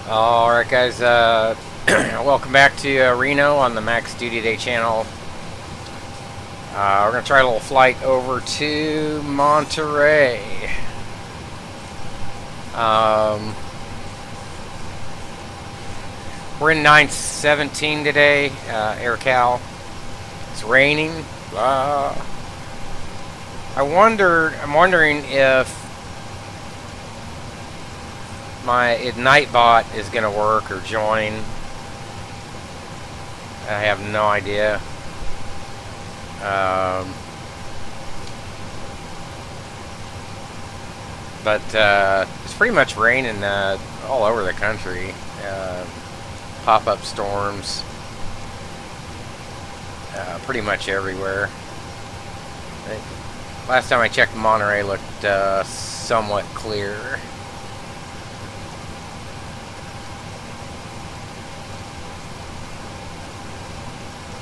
Alright guys, welcome back to Reno on the Max Duty Day channel. We're going to try a little flight over to Monterey. We're in 917 today, AirCal. It's raining. I'm wondering if my Ignite bot is going to work or join. I have no idea. But it's pretty much raining all over the country. Pop-up storms pretty much everywhere. Last time I checked, Monterey looked somewhat clear.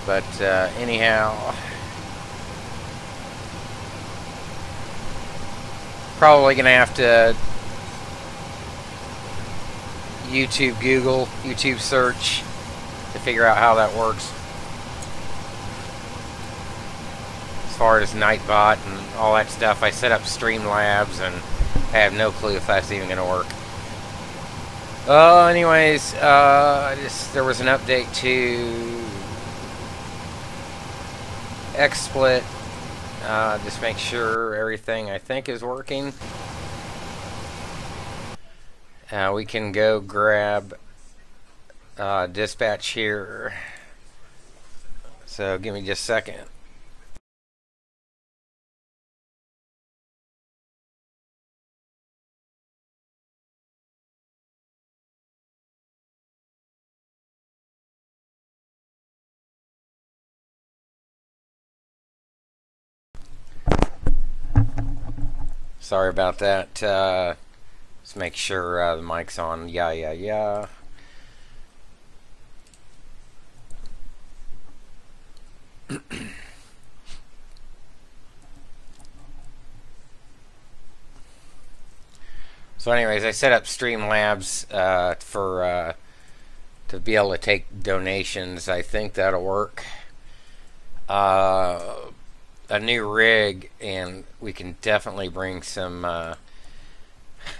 But anyhow, probably gonna have to YouTube search to figure out how that works. As far as Nightbot and all that stuff, I set up Streamlabs and I have no clue if that's even gonna work. Anyways, there was an update to XSplit. Just make sure everything I think is working. We can go grab dispatch here. So give me just a second. Sorry about that. Let's make sure the mic's on. Yeah. So anyways, I set up Streamlabs to be able to take donations. I think that'll work. A new rig, and we can definitely bring some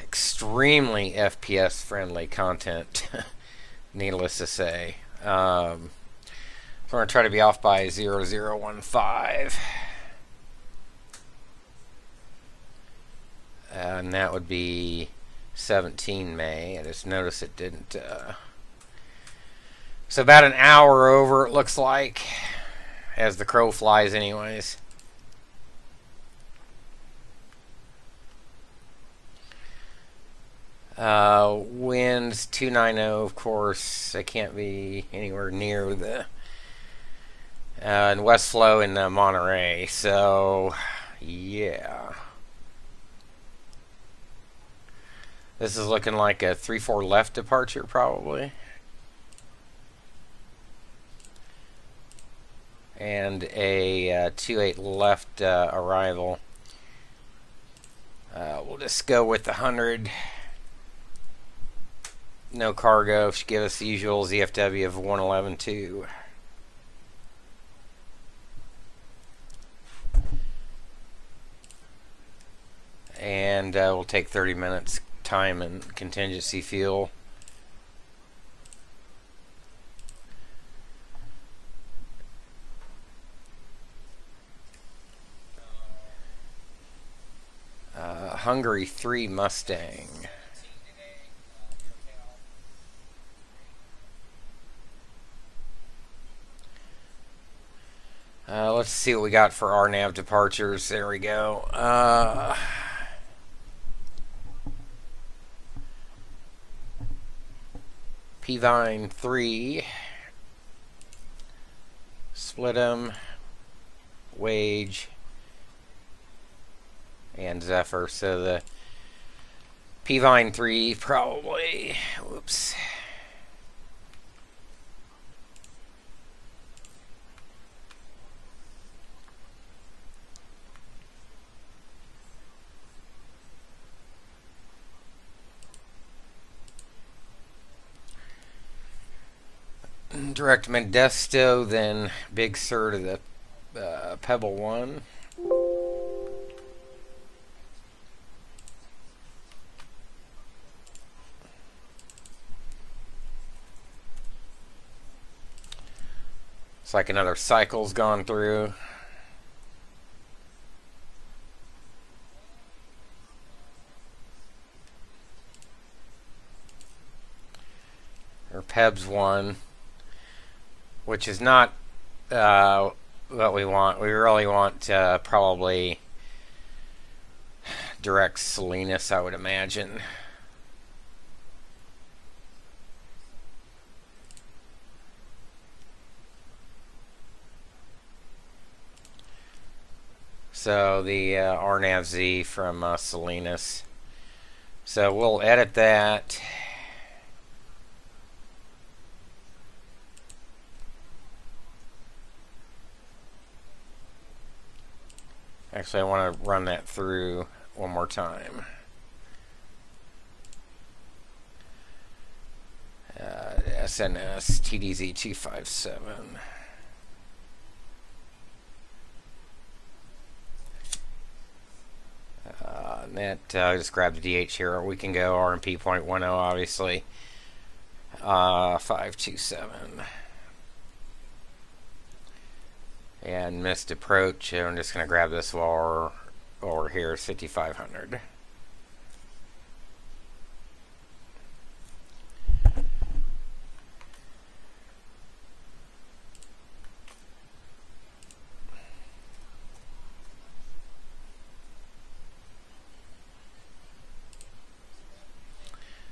extremely FPS friendly content, needless to say. We're going to try to be off by 0015, and that would be 17 May. I just noticed it didn't so about an hour over, it looks like, as the crow flies anyways. Winds 290, of course. I can't be anywhere near the West Flow in Monterey, so yeah. This is looking like a 3-4 left departure, probably. And a 2-8 left arrival. We'll just go with the 100. No cargo. Should give us the usual ZFW of 111.2. And we'll take 30 minutes time and contingency fuel. Hungary 3 Mustang. Let's see what we got for RNAV departures. There we go. P-Vine 3. Split 'em. Wage. And Zephyr. So the P-Vine 3 probably. Whoops. Direct Modesto, then Big Sur to the Pebble 1. It's like another cycle's gone through. Or Pebs 1, which is not what we want. We really want probably direct Salinas, I would imagine. So the RNAV-Z from Salinas. So we'll edit that. Actually, I want to run that through one more time. SNS TDZ 257. I just grabbed the DH here. We can go RMP.10, obviously. 527. And missed approach. I'm just going to grab this while we're here. 5500.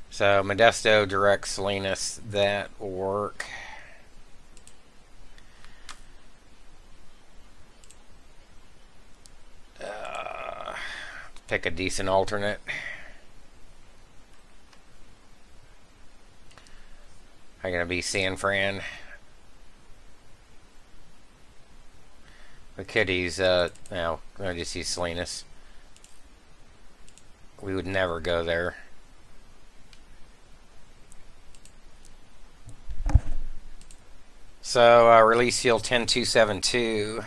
So Modesto, direct Salinas, that will work. Pick a decent alternate. I'm gonna be San Fran. The kiddies, no, I just use Salinas. We would never go there. So release field 10272.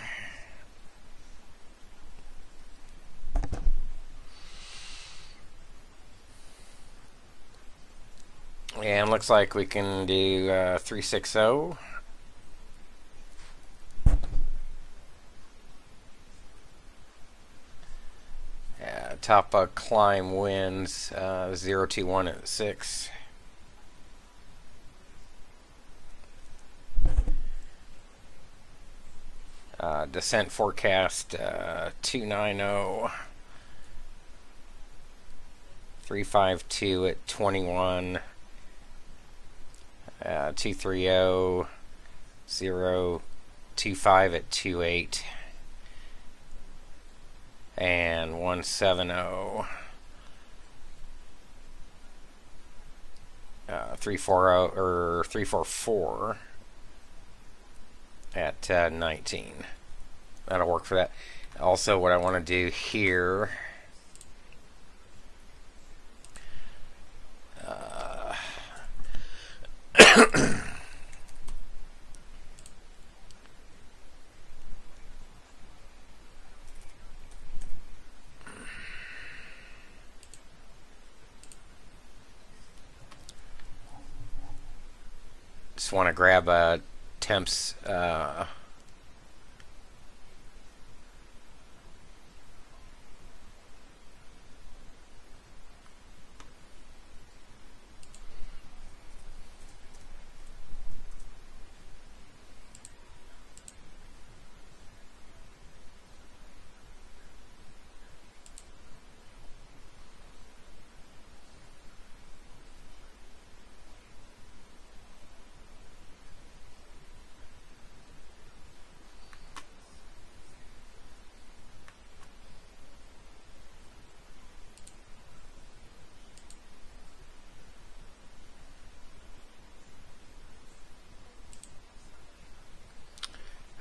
And looks like we can do 360. Top climb winds 021 at 6. Descent forecast 290. 352 at 21. 230 025 at 28. And 170 340 or 344 at 19. That'll work for that. Also, what I want to do here, just want to grab temps.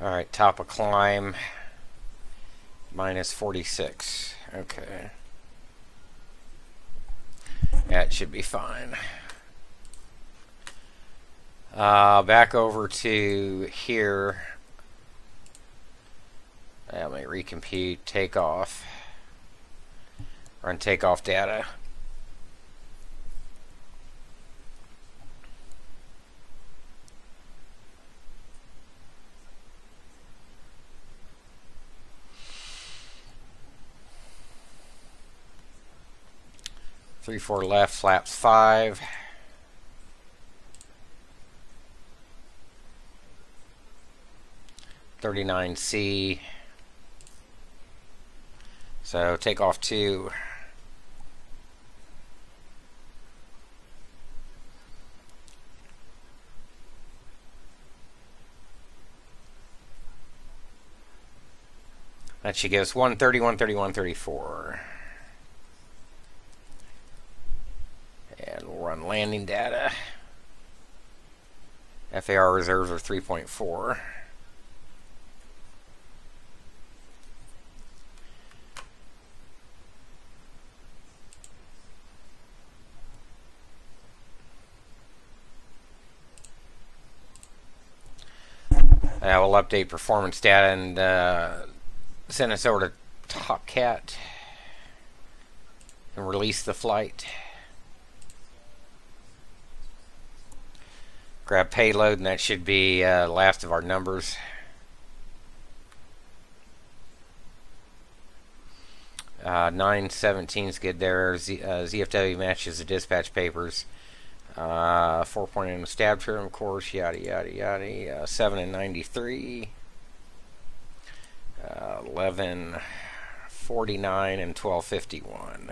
Alright, top of climb, minus 46. Okay. That should be fine. Back over to here. Let me recompute, takeoff, run takeoff data. Three, 4 left, flaps 5. $39C. So takeoff 2. That should give us 130, 130, 134. And we'll run landing data. FAR reserves are 3.4. We'll update performance data and send us over to TOPCAT and release the flight. Grab payload, and that should be last of our numbers. $9.17's good there. ZFW matches the dispatch papers. 4-point in the stab trim, of course, yada yada yada. 7 and 93. 1149 and 1251.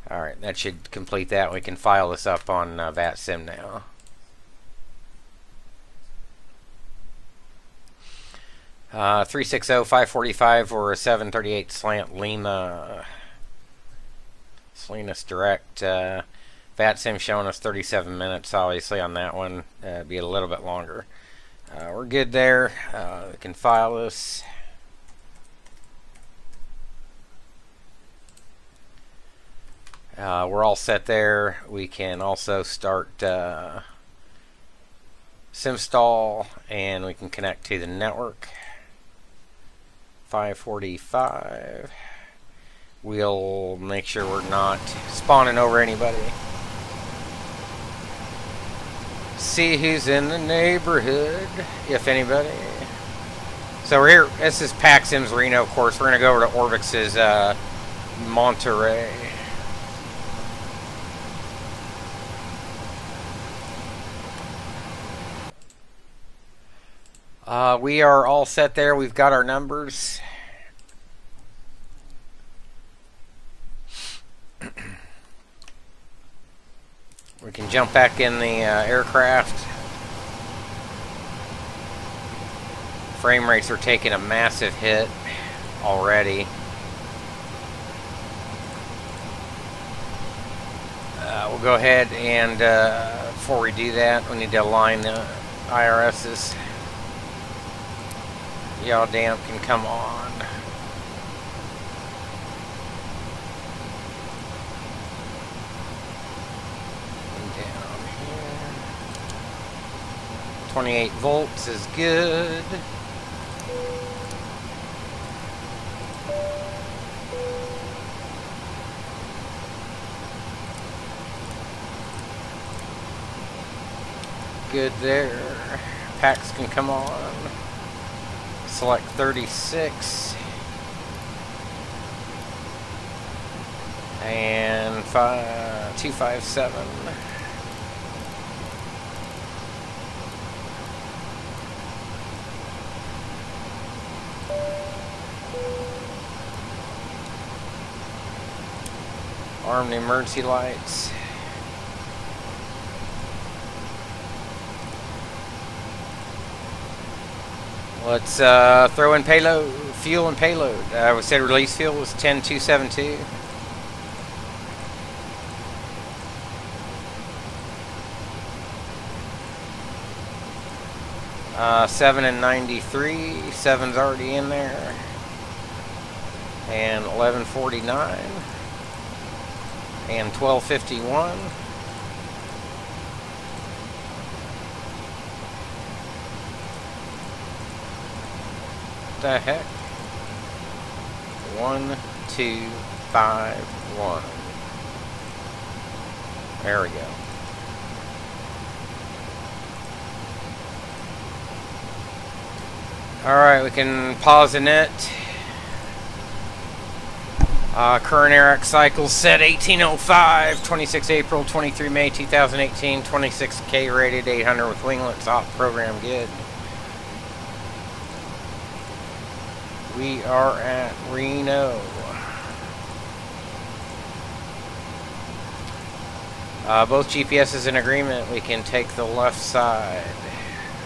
Alright, that should complete that. We can file this up on VATSIM now. Uh, 360-545 or a 738 slant Lima Salinas Direct. VATSIM showing us 37 minutes, obviously, on that one. Be a little bit longer. We're good there. We can file this. We're all set there. We can also start SimStall, and we can connect to the network. 545. We'll make sure we're not spawning over anybody. See who's in the neighborhood, if anybody. So we're here. This is PAXIM's Reno, of course. We're going to go over to ORBX's Monterey. We are all set there. We've got our numbers. We can jump back in the aircraft. Frame rates are taking a massive hit already. We'll go ahead and before we do that, we need to align the IRSs. Yaw damp can come on. And down here. 28 volts is good. Good there. Packs can come on. Select 36 and 257. Armed emergency lights. Let's throw in payload, fuel and payload. We said release fuel was 10,272. $7 and 93. 7's already in there. And 1149. And 1251. the heck? 1251. There we go. Alright, we can pause the net. Current Eric cycle set 1805, 26 April, 23 May 2018, 26K rated, 800 with winglets, off program good. We are at Reno. Both GPSs in agreement. We can take the left side.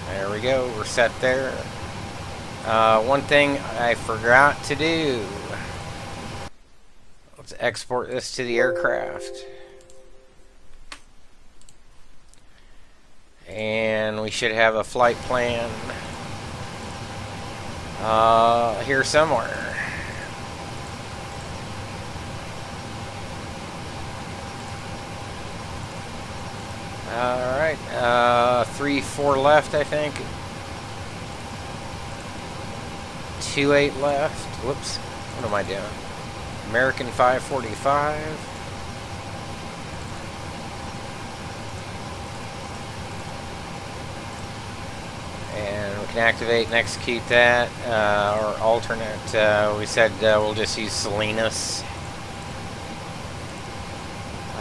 There we go. We're set there. One thing I forgot to do. Let's export this to the aircraft. And we should have a flight plan here somewhere. Alright, 3-4 left, I think. 2-8 left. Whoops, what am I doing? American 545. And we can activate and execute that, or alternate. We said we'll just use Salinas.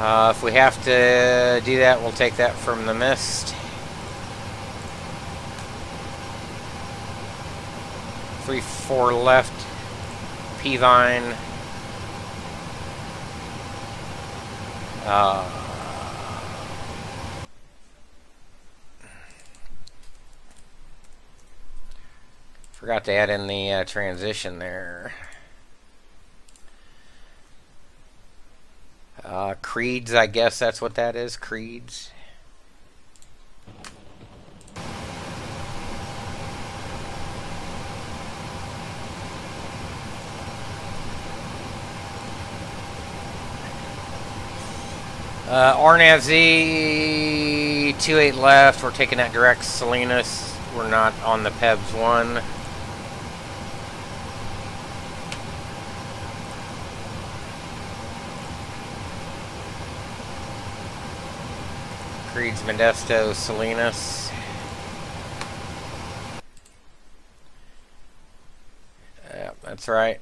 If we have to do that, we'll take that from the mist. 3-4 left. P-Vine. Forgot to add in the transition there. Creeds, I guess that's what that is. Creeds. RNAV-Z, 2-8 left. We're taking that direct Salinas. We're not on the PEBS 1. Creeds, Modesto, Salinas. Yeah, that's right.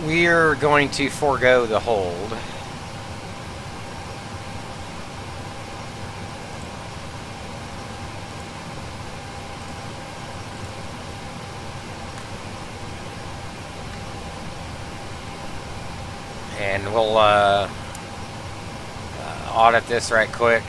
We're going to forego the hold. And we'll audit this right quick.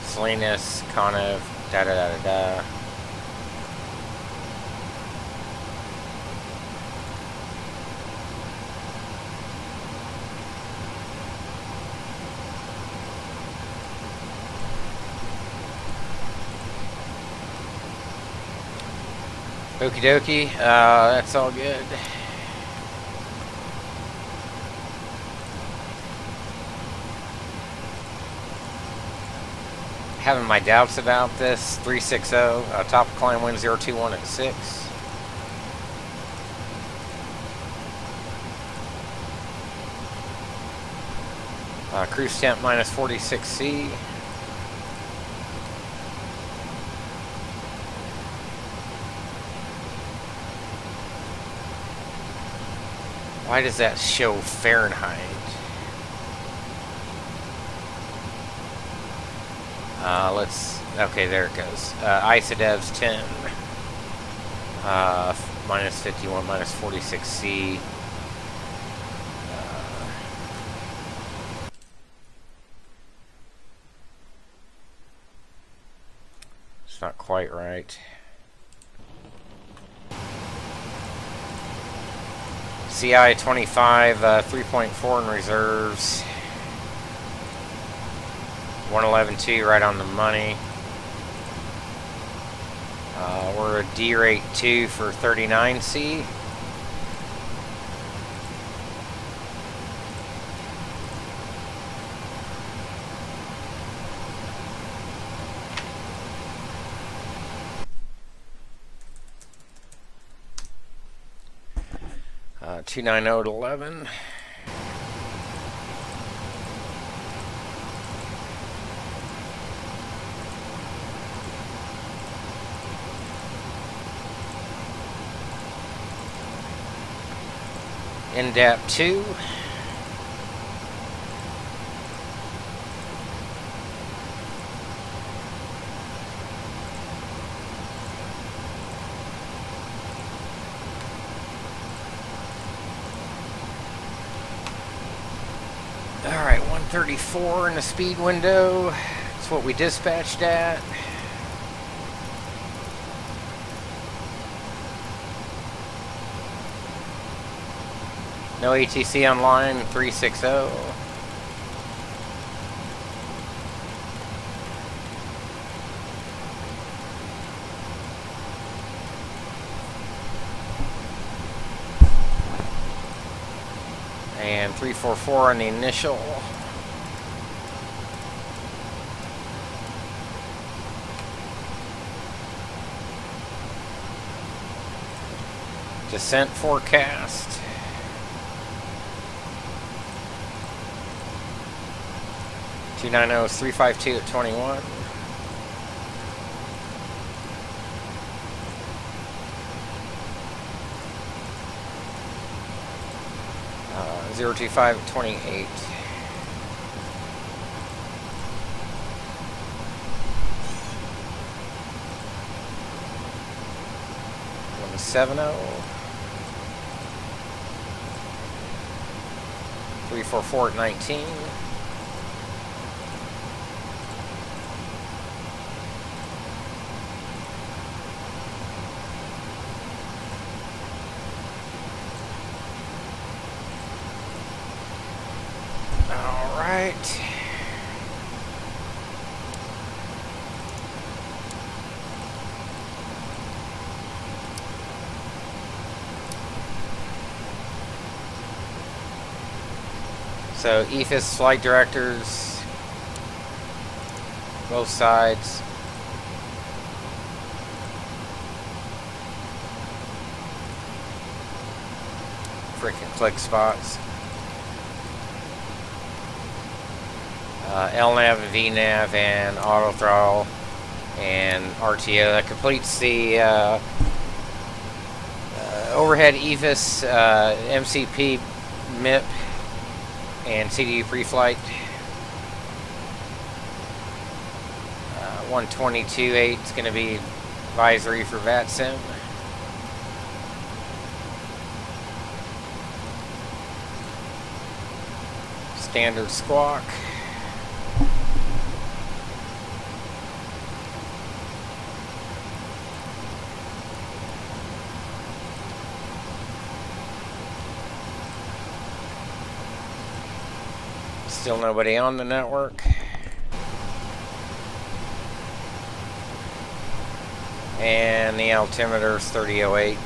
Salinas, kind of, da-da-da-da-da. Okie dokie, that's all good. Having my doubts about this. 360, top of climb wind 021 at 6. Cruise temp minus 46C. Why does that show Fahrenheit? Okay, there it goes. ISODEV's 10. Minus 51, minus 46C. quite right. CI 25, 3.4 in reserves. 111.2 right on the money. We're a D rate 2 for 39C. Uh, 290 to 11. NDAP 2. Alright, 134 in the speed window. That's what we dispatched at. No ATC online, 360. And 344 on the initial. Descent forecast. Two 352 at 21. Uh, 025 at 28. One 70. 344 at 19. Alright. So EFIS flight directors, both sides. Freaking click spots. LNAV, VNAV, and auto throttle, and RTO. That completes the overhead EFIS, MCP, MIP, and CDU pre-flight. 122.8 is going to be advisory for Vatsim. Standard squawk. Still nobody on the network. And the altimeter is 3008.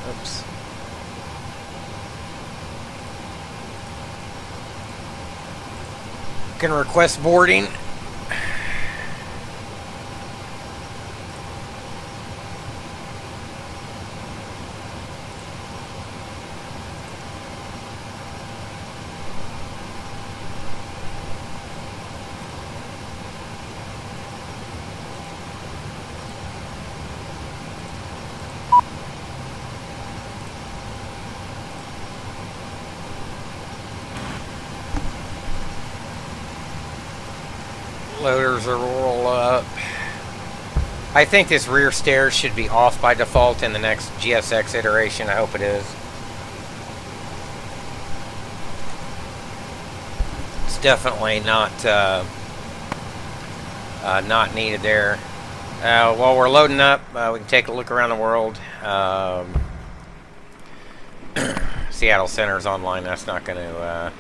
Oops. Can request boarding. Loaders are roll up. I think this rear stairs should be off by default in the next GSX iteration. I hope it is. It's definitely not not needed there. While we're loading up, we can take a look around the world. Seattle Center's online. That's not going to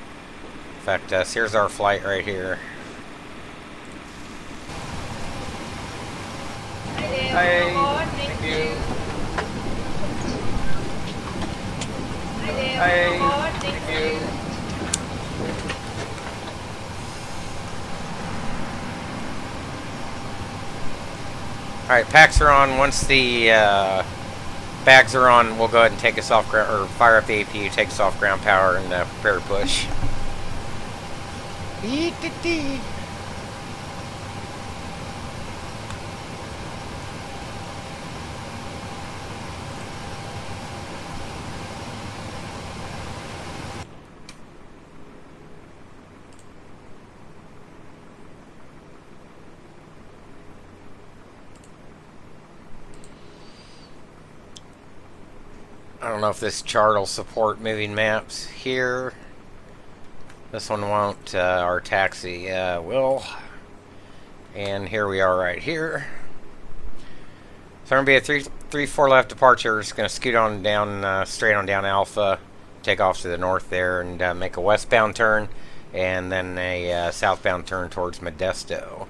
affect us. Here's our flight right here. Hi, thank you. Hi, thank you. Alright, packs are on. Once the bags are on, we'll go ahead and take us off ground, or fire up the APU, take us off ground power, and prepare to push. I don't know if this chart will support moving maps here. This one won't. Our taxi will. And here we are right here. So we're going to be a 3-4 left departure. Just going to scoot on down, straight on down Alpha, take off to the north there, and make a westbound turn, and then a southbound turn towards Modesto.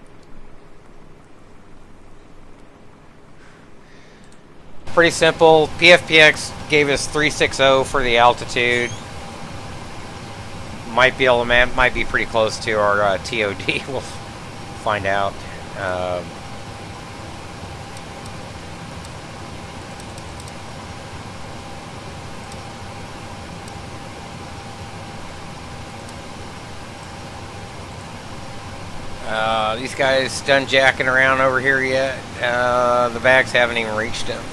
Pretty simple. PFPX gave us 360 for the altitude. Might be able to, might be pretty close to our TOD. We'll find out. These guys done jacking around over here yet. The bags haven't even reached them.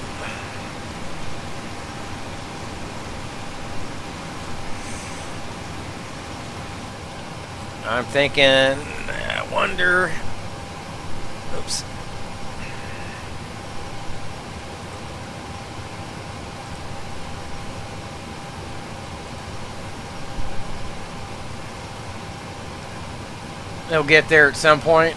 I'm thinking, I wonder, oops. They'll get there at some point.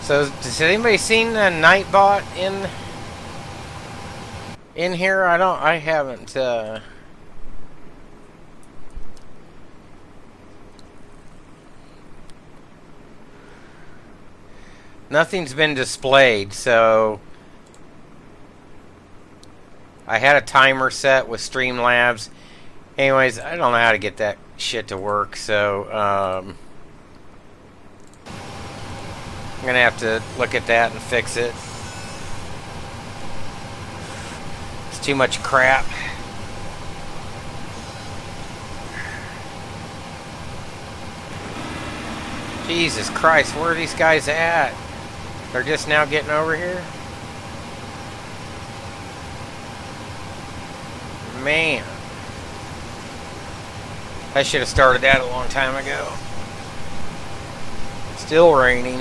So, has anybody seen the Nightbot in here? I haven't. Nothing's been displayed, so I had a timer set with Streamlabs. Anyways, I don't know how to get that shit to work, so I'm gonna have to look at that and fix it. It's too much crap. Jesus Christ, where are these guys at? They're just now getting over here? Man. I should have started that a long time ago. Still raining.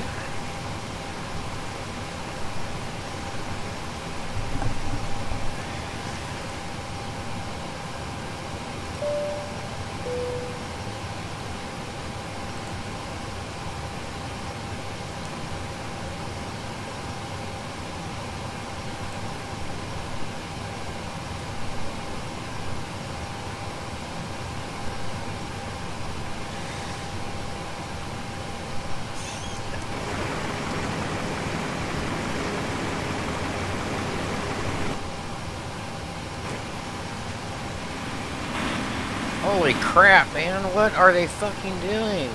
Holy crap, man. What are they fucking doing?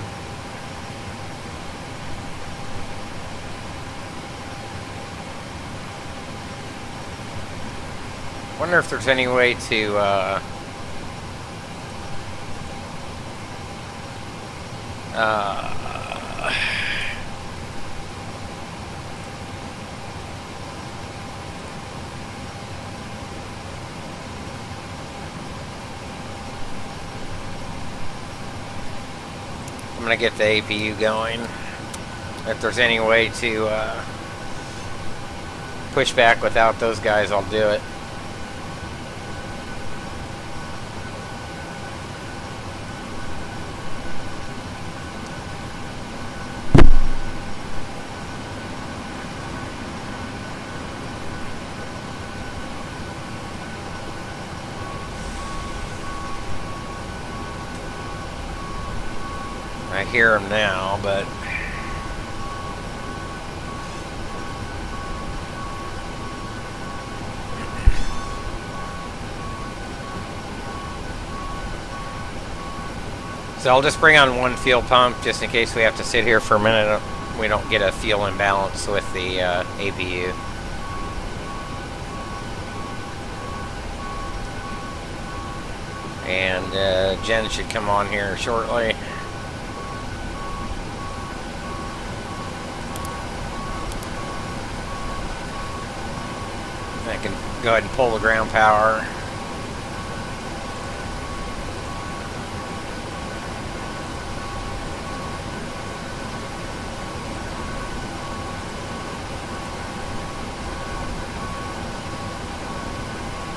Wonder if there's any way to, I'm going to get the APU going. If there's any way to push back without those guys, I'll do it. I hear them now, but so I'll just bring on one fuel pump just in case we have to sit here for a minute. We don't get a fuel imbalance with the APU. And Jen should come on here shortly. I can go ahead and pull the ground power.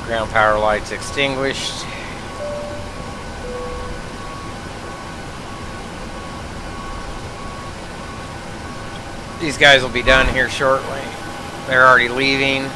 Ground power lights extinguished. These guys will be done here shortly. They're already leaving.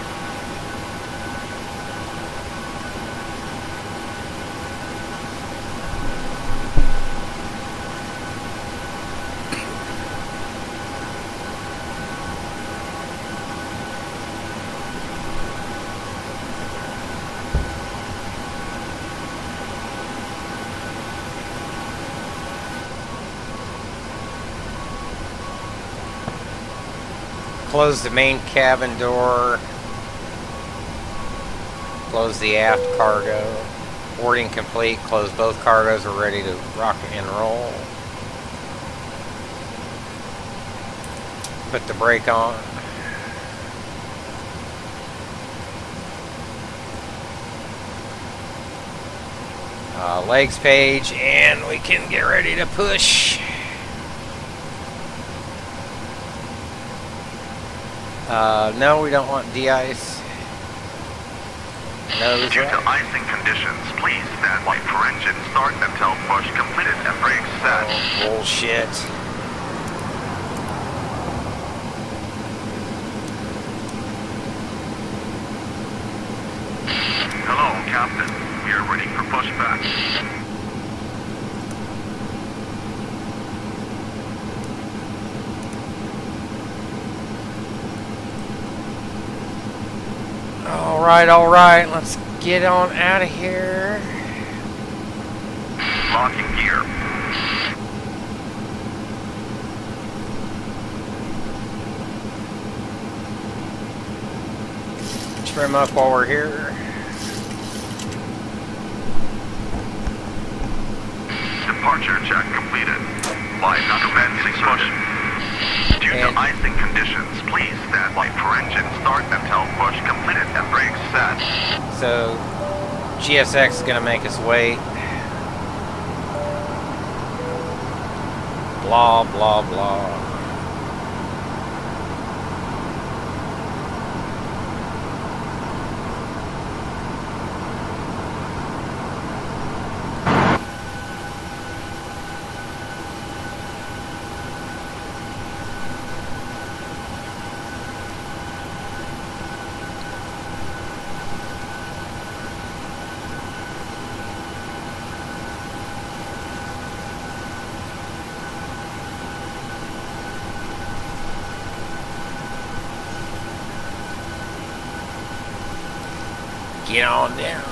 Close the main cabin door. Close the aft cargo. Boarding complete. Close both cargoes. We're ready to rock and roll. Put the brake on. Legs page, and we can get ready to push. No, we don't want de-ice. Nose Due right. to icing conditions, please stand by for engine start until push completed and brakes set. Oh, bullshit. Hello, Captain. We are ready for pushback. All right, let's get on out of here. Locking gear. Trim up while we're here. Departure check completed. Flight commencing push. Due to icing conditions, please stand by for engine start until push completed and brakes set. So, GSX is going to make us wait. Blah, blah, blah. Get on down.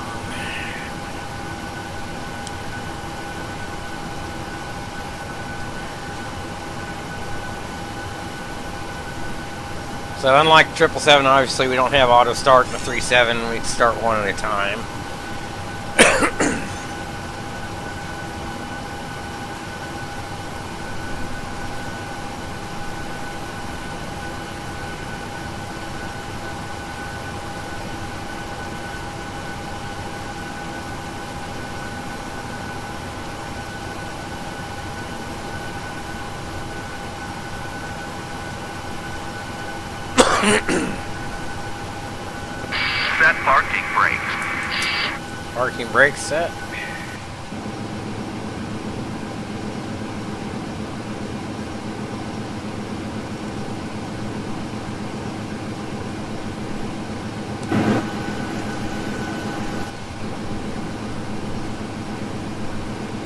So unlike 777, obviously we don't have auto start in the 37. We start one at a time. Set parking brakes. Parking brakes set.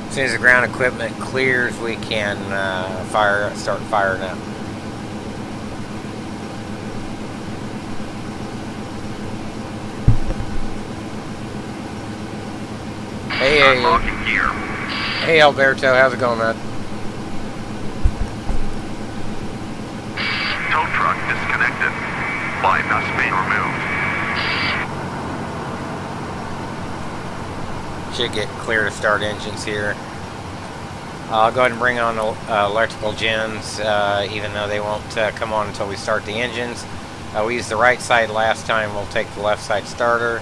As soon as the ground equipment clears, we can start firing up. Unlocking gear. Hey Alberto, how's it going, man? Tow truck disconnected. Bypass main removed. Should get clear to start engines here. I'll go ahead and bring on the electrical gens, even though they won't come on until we start the engines. We used the right side last time. We'll take the left side starter.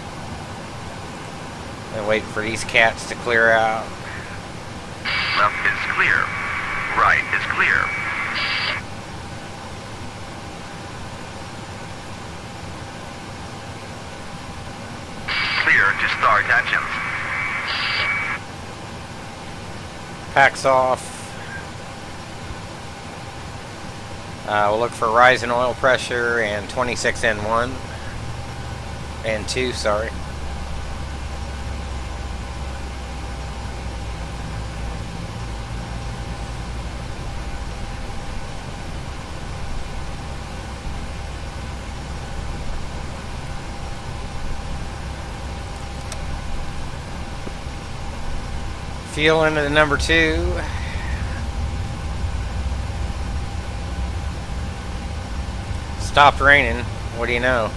And wait for these cats to clear out. Left is clear. Right is clear. Clear to start engines. Packs off. We'll look for rise in oil pressure and 26N1 and 2, sorry. Fuel into the number 2. Stopped raining. What do you know?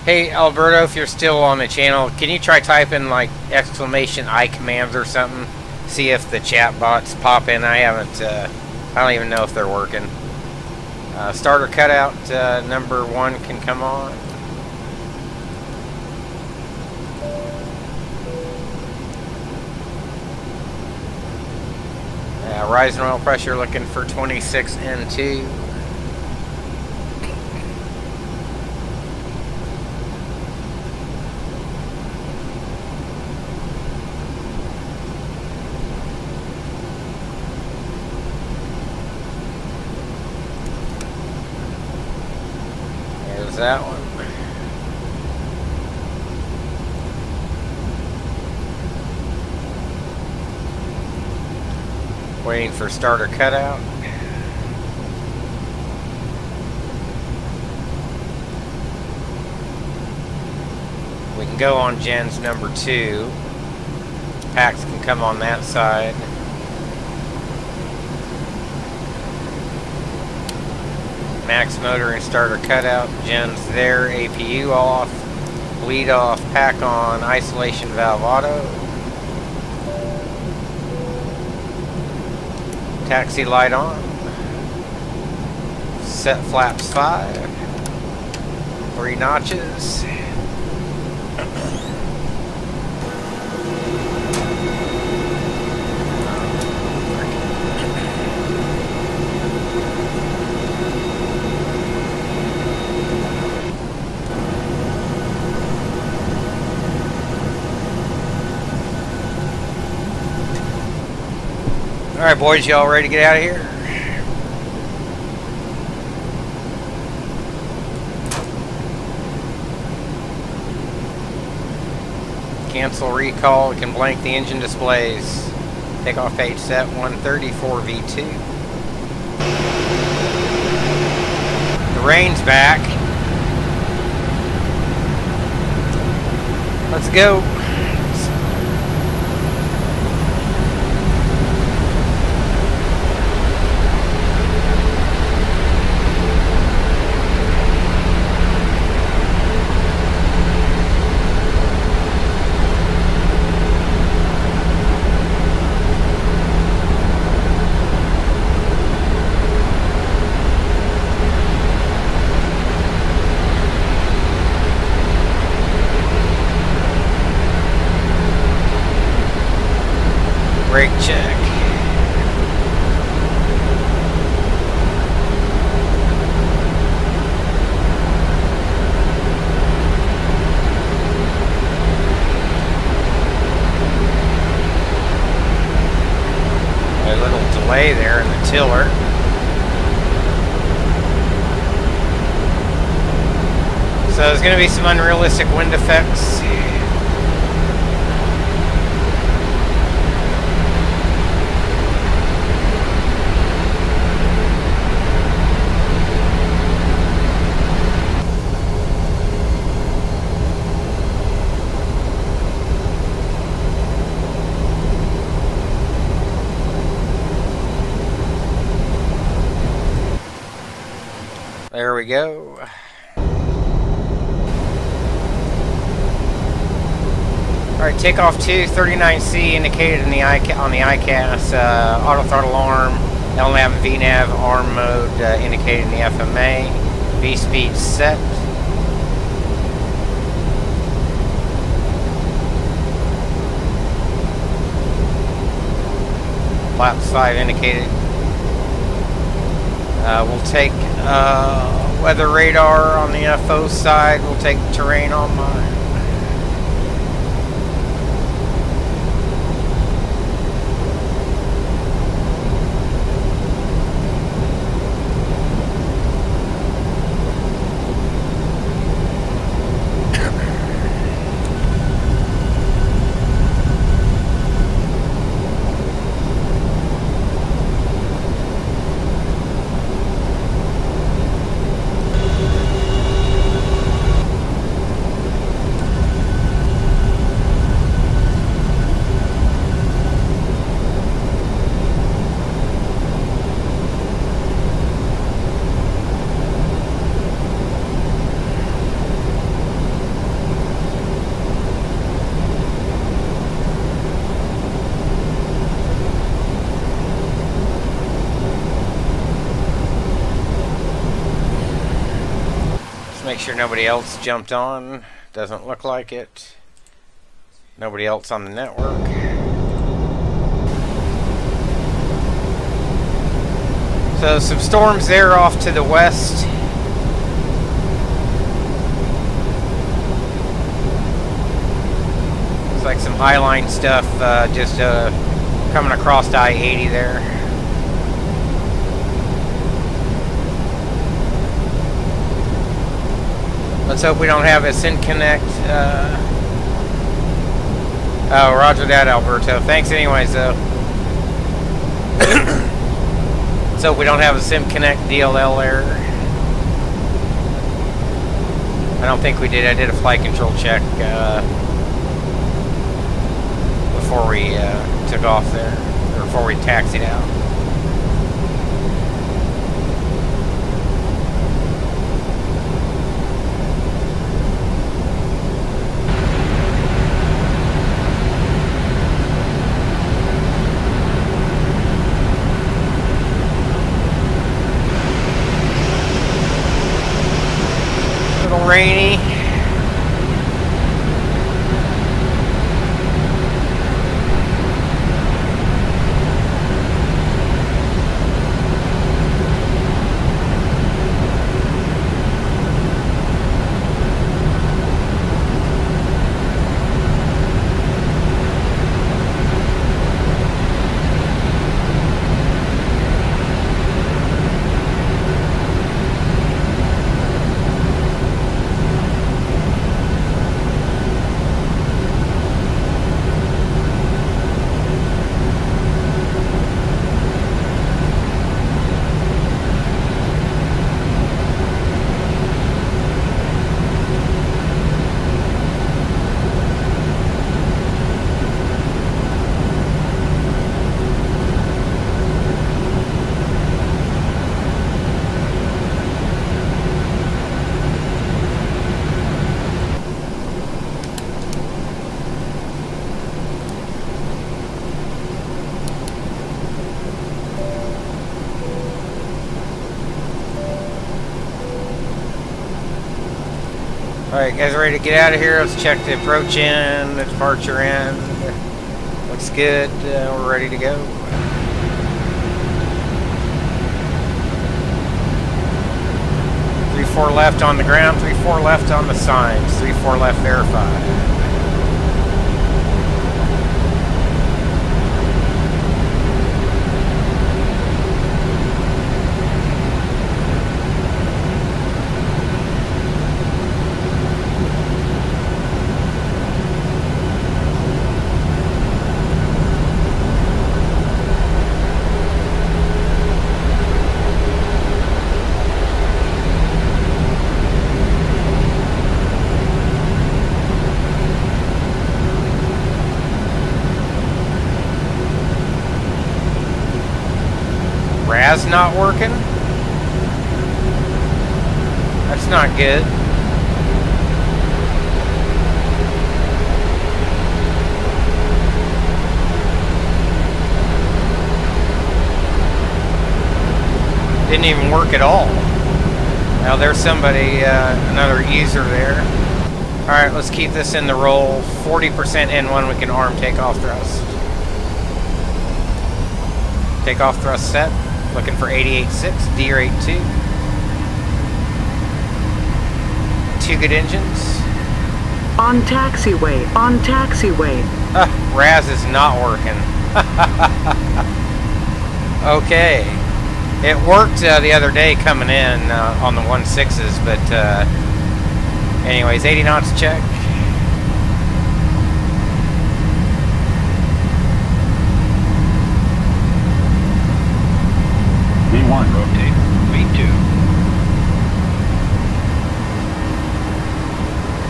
Hey Alberto, if you're still on the channel, can you try typing like exclamation I commands or something? See if the chat bots pop in. I don't even know if they're working. Starter cutout number 1 can come on. Rise in oil pressure looking for 26N2. That one. Waiting for starter cutout. We can go on gens number 2. Packs can come on that side. Max motor and starter cutout, gens there, APU off, bleed off, pack on, isolation valve auto. Taxi light on. Set flaps 5. 3 notches. Alright boys, y'all ready to get out of here? Cancel recall, we can blank the engine displays. Takeoff page set 134 V2. The rain's back. Let's go. Brake check. A little delay there in the tiller. So there's going to be some unrealistic wind effects. There we go. Alright, takeoff 2, 39C indicated in the on the ICAS, auto throttle arm, LNAV and VNAV arm mode indicated in the FMA, V-speed set. Flaps 5 indicated. We'll take weather radar on the FO side, we'll take terrain on mine. Make sure nobody else jumped on. Doesn't look like it. Nobody else on the network. So some storms there off to the west. Looks like some highline stuff just coming across I-80 there. Let's hope we don't have a SIN connect. Oh, roger that, Alberto. Thanks anyways, though. Let's hope we don't have a SIM connect DLL error. I don't think we did. I did a flight control check before we took off there, or before we taxied out. Rainy. Alright, guys, ready to get out of here? Let's check the approach in, the departure in. Looks looks good. We're ready to go. Three 4 left on the ground, 3-4 left on the signs, 3-4 left verified. RAS not working? That's not good. Didn't even work at all. Now there's somebody, another user there. Alright, let's keep this in the roll. 40% N1, we can arm takeoff thrust. Takeoff thrust set. Looking for 88.6, Deer 82. 2 good engines. On taxiway, on taxiway. RAS is not working. Okay. It worked the other day coming in on the 1.6s, but anyways, 80 knots check. V1, rotate. V2.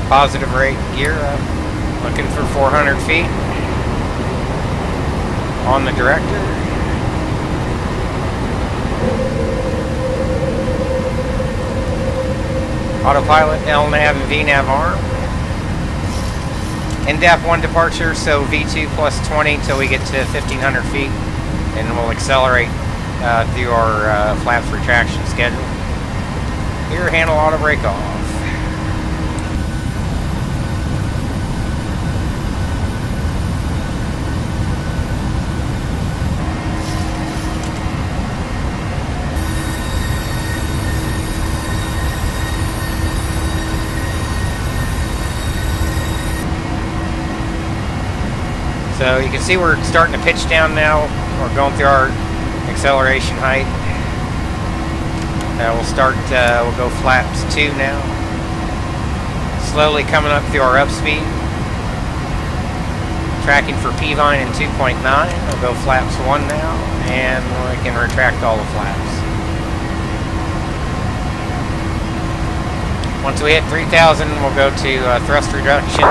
Positive rate gear up. Looking for 400 feet. On the director. Autopilot, LNAV and VNAV arm. NDAP 1 departure, so V2 plus 20 till we get to 1,500 feet. And we'll accelerate through our flaps retraction schedule. Here, handle auto brake off. So you can see we're starting to pitch down now. We're going through our acceleration height. We'll start, we'll go flaps 2 now. Slowly coming up through our upspeed. Tracking for P-Vine in 2.9. We'll go flaps 1 now, and we can retract all the flaps. Once we hit 3,000, we'll go to thrust reduction.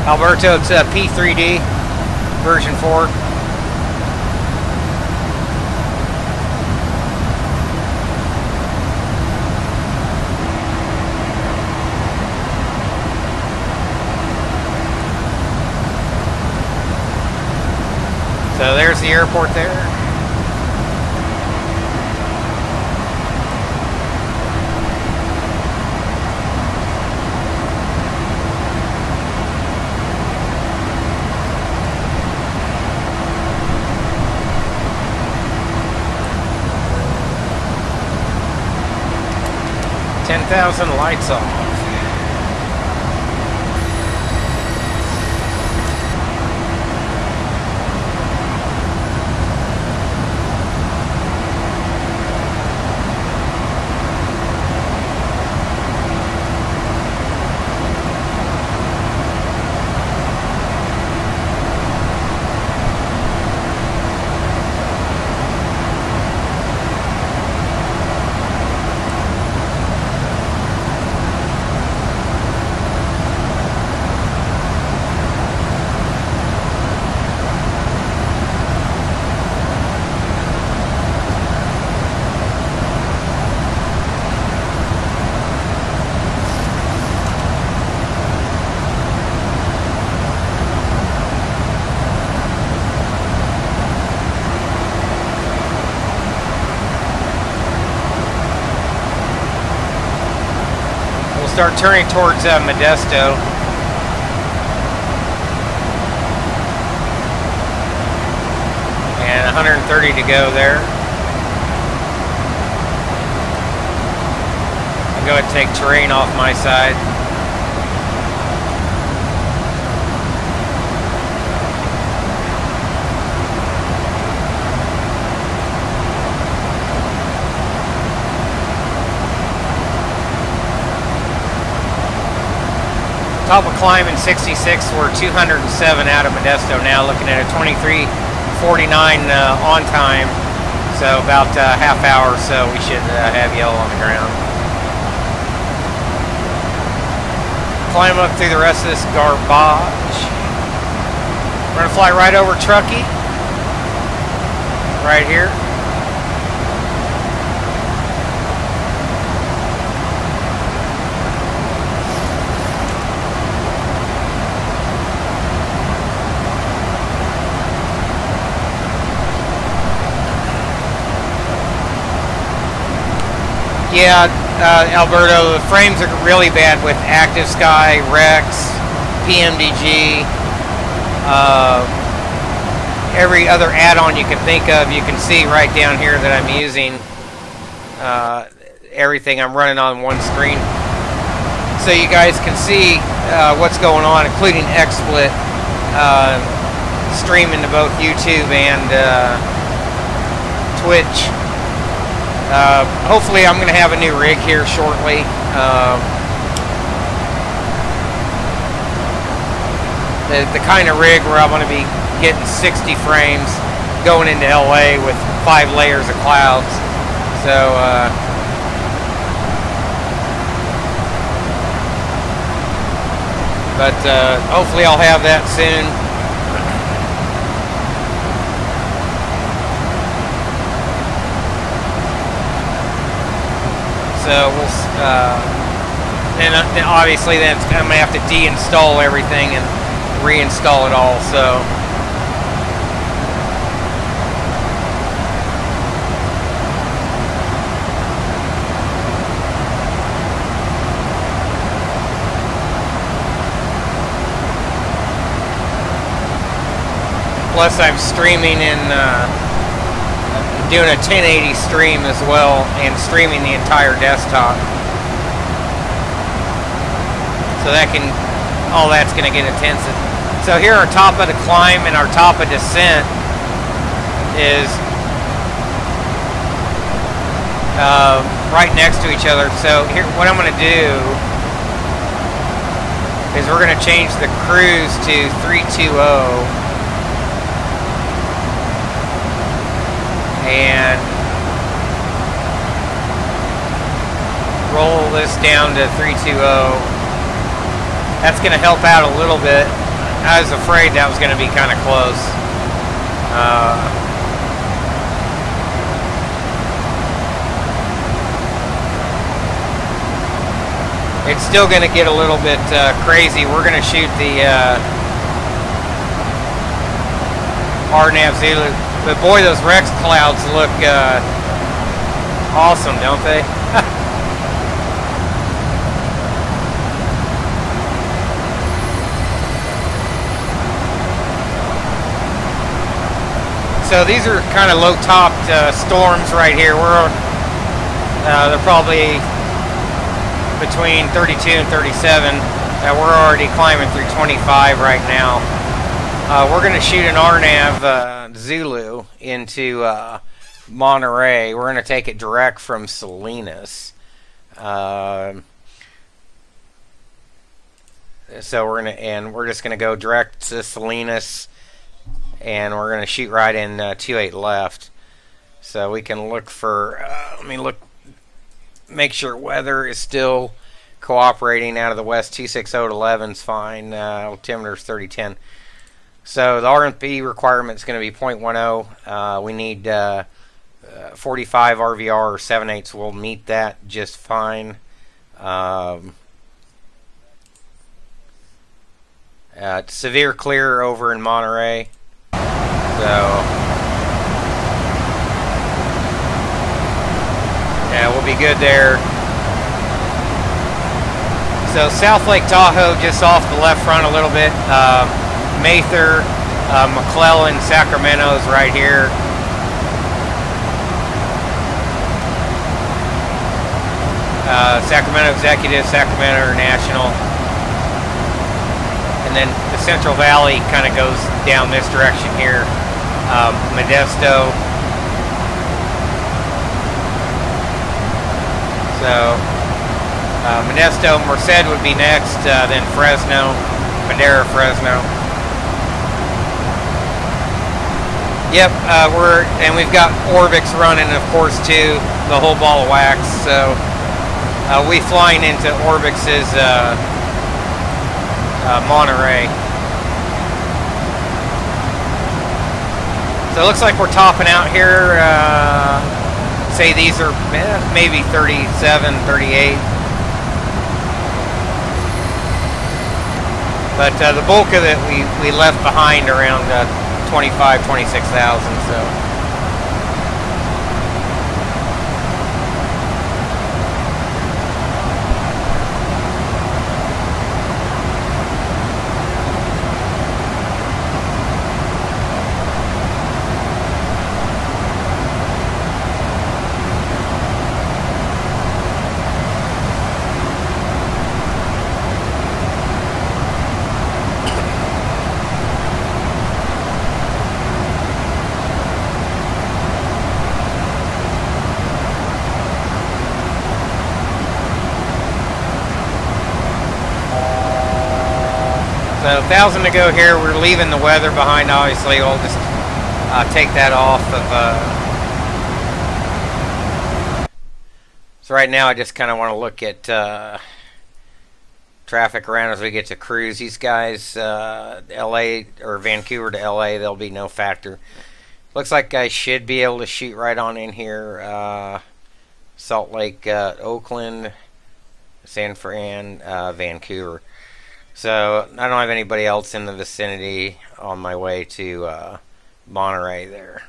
Alberto, it's P3D, version 4. So there's the airport there. Lights off. start turning towards Modesto. And 130 to go there. I'll go ahead and take terrain off my side. Top of climbing 66, we're 207 out of Modesto now, looking at a 23:49 on time, so about a half hour or so we should have yellow on the ground. Climb up through the rest of this garbage. We're gonna fly right over Truckee, right here. Yeah, Alberto, the frames are really bad with Active Sky, Rex, PMDG, every other add-on you can think of. You can see right down here that I'm using everything. I'm running on one screen, so you guys can see what's going on, including XSplit, streaming to both YouTube and Twitch. Hopefully I'm going to have a new rig here shortly. The kind of rig where I'm going to be getting 60 frames going into LA with 5 layers of clouds. So but hopefully I'll have that soon. So we'll, and then obviously then I'm gonna have to deinstall everything and reinstall it all. So plus I'm streaming in. Doing a 1080 stream as well and streaming the entire desktop, so that can, all that's going to get intense. So here our top of the climb and our top of descent is right next to each other. So here, what I'm going to do is we're going to change the cruise to 320 and roll this down to 320. That's going to help out a little bit. I was afraid that was going to be kind of close. It's still going to get a little bit crazy. We're going to shoot the RNAV Zulu. But boy, those Rex clouds look awesome, don't they? So these are kind of low-topped storms right here. They're probably between 32 and 37. We're already climbing through 25 right now. We're going to shoot an RNAV Zulu into Monterey. We're going to take it direct from Salinas. So we're just going to go direct to Salinas, and we're going to shoot right in 28 left. So we can look for. Let me look. Make sure weather is still cooperating out of the west. 260 to 11 is fine. Altimeter is 3010. So the RMP requirement is going to be 0.10. We need 45 RVR or 7/8. We'll meet that just fine. Severe clear over in Monterey. So yeah, we'll be good there. So South Lake Tahoe, just off the left front a little bit. Mather, McClellan, Sacramento's right here. Sacramento Executive, Sacramento National. And then the Central Valley kind of goes down this direction here. Modesto. So, Modesto, Merced would be next, then Fresno, Madera, Fresno. Yep, we've got ORBX running, of course, too, the whole ball of wax. So, we flying into ORBX's Monterey. So it looks like we're topping out here. Say these are maybe 37, 38. But the bulk of it we left behind around 25, 26,000. So. So 1,000 to go here. We're leaving the weather behind, obviously. We'll just take that off of... So right now I just kind of want to look at traffic around as we get to cruise. These guys, LA or Vancouver to LA, there'll be no factor. Looks like I should be able to shoot right on in here. Salt Lake, Oakland, San Fran, Vancouver. So I don't have anybody else in the vicinity on my way to Monterey there.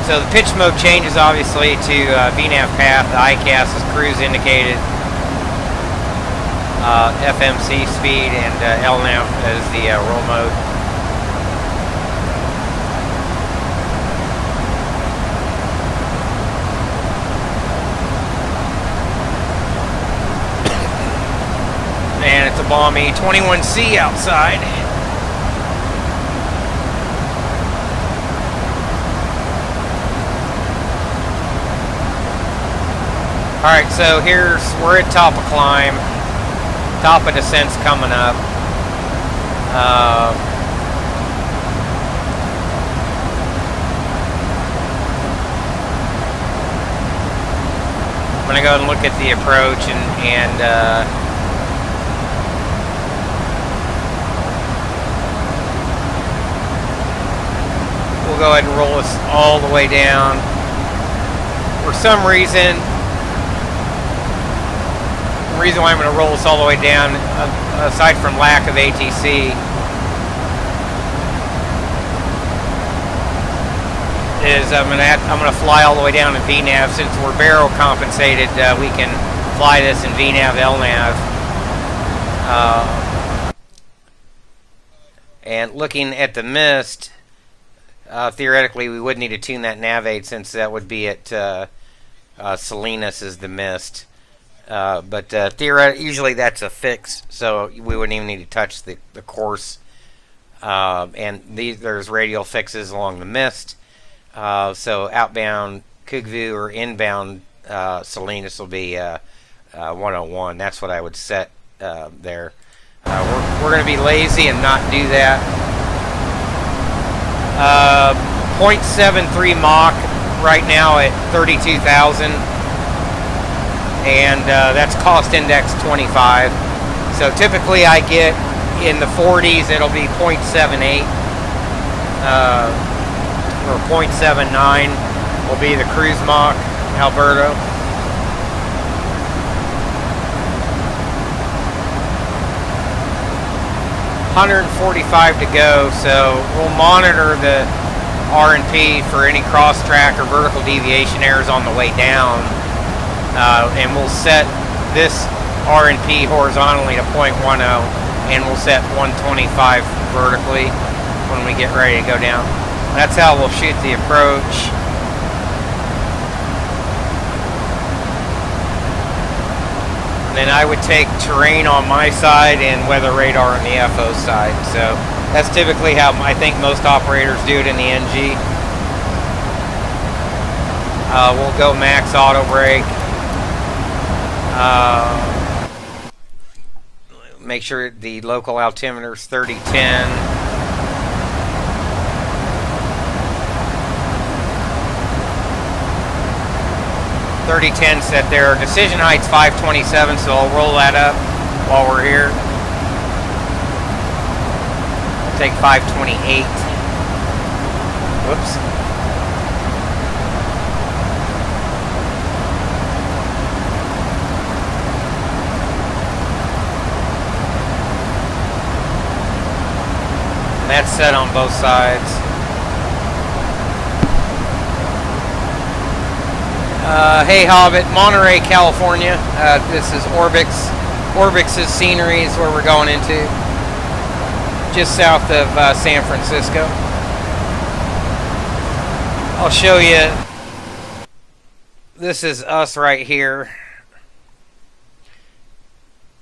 So the pitch mode changes obviously to VNAV path. The ICAS is cruise indicated. FMC speed, and LNAV is the roll mode. And it's a balmy 21C outside. Alright, so we're at top of climb. Top of descent's coming up. I'm going to go ahead and look at the approach and we'll go ahead and roll this all the way down. For some reason why I'm going to roll this all the way down, aside from lack of ATC, is I'm going to fly all the way down in VNAV. Since we're baro compensated, we can fly this in VNAV, LNAV. And looking at the mist, theoretically, we would need to tune that nav aid, since that would be at Salinas is the mist. But theoretically, usually that's a fix, so we wouldn't even need to touch the course. And there's radial fixes along the mist. So outbound Kugvu or inbound Salinas will be 101. That's what I would set there. We're going to be lazy and not do that. 0.73 Mach right now at 32,000, and that's cost index 25. So typically I get in the 40s, it'll be 0.78 or 0.79 will be the cruise Mach, Alberto. $145 to go, so we'll monitor the R&P for any cross-track or vertical deviation errors on the way down. And we'll set this R&P horizontally to 0.10, and we'll set 125 vertically when we get ready to go down. That's how we'll shoot the approach. And then I would take terrain on my side and weather radar on the FO side. So that's typically how I think most operators do it in the NG. We'll go max auto brake. Make sure the local altimeter is 3010. Set there. Decision height's 527, so I'll roll that up while we're here. I'll take 528. Whoops. And that's set on both sides. Hey Hobbit, Monterey, California. This is ORBX. ORBX's scenery is where we're going into. Just south of San Francisco. I'll show you. This is us right here.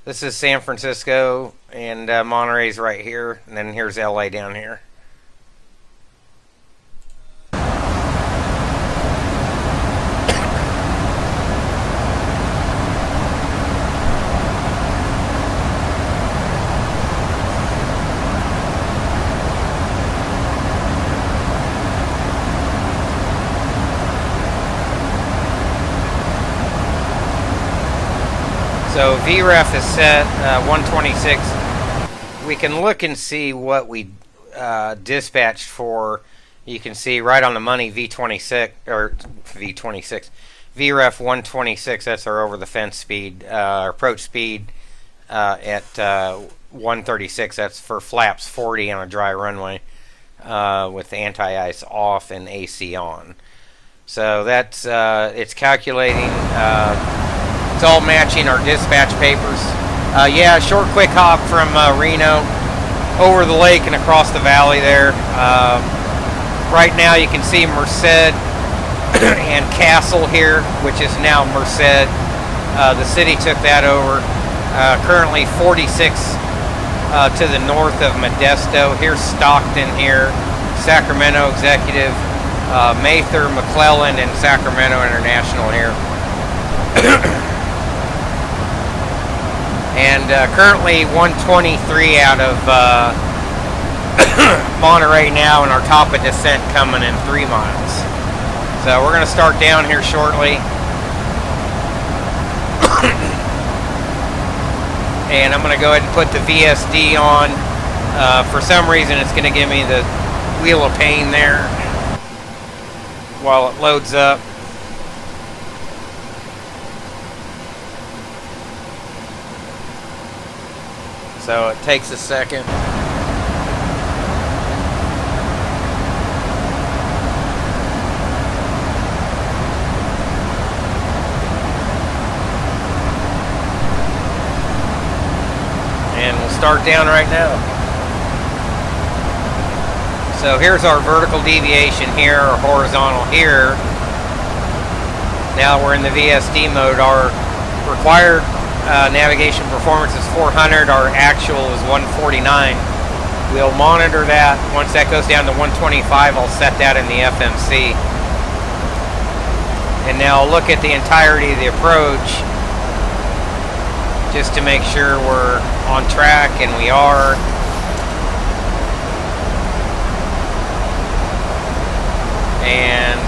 This is San Francisco, and Monterey's right here. And then here's LA down here. So VREF is set 126. We can look and see what we dispatched for. You can see right on the money V26 or V26 VREF 126. That's our over the fence speed, approach speed at 136. That's for flaps 40 on a dry runway with anti-ice off and AC on. So that's it's calculating. It's all matching our dispatch papers. Yeah, short quick hop from Reno over the lake and across the valley there. Right now you can see Merced and Castle here, which is now Merced. The city took that over. Currently 46 to the north of Modesto. Here's Stockton here, Sacramento Executive, Mather, McClellan, and Sacramento International here. And currently 123 out of Monterey now, and our top of descent coming in 3 miles. So we're going to start down here shortly. And I'm going to go ahead and put the VSD on. For some reason it's going to give me the wheel of pain there while it loads up. So it takes a second. And we'll start down right now. So here's our vertical deviation here, or horizontal here. Now we're in the VSD mode. Our required navigation performance is 400. Our actual is 149. We'll monitor that. Once that goes down to 125, I'll set that in the FMC. And now I'll look at the entirety of the approach just to make sure we're on track, and we are. And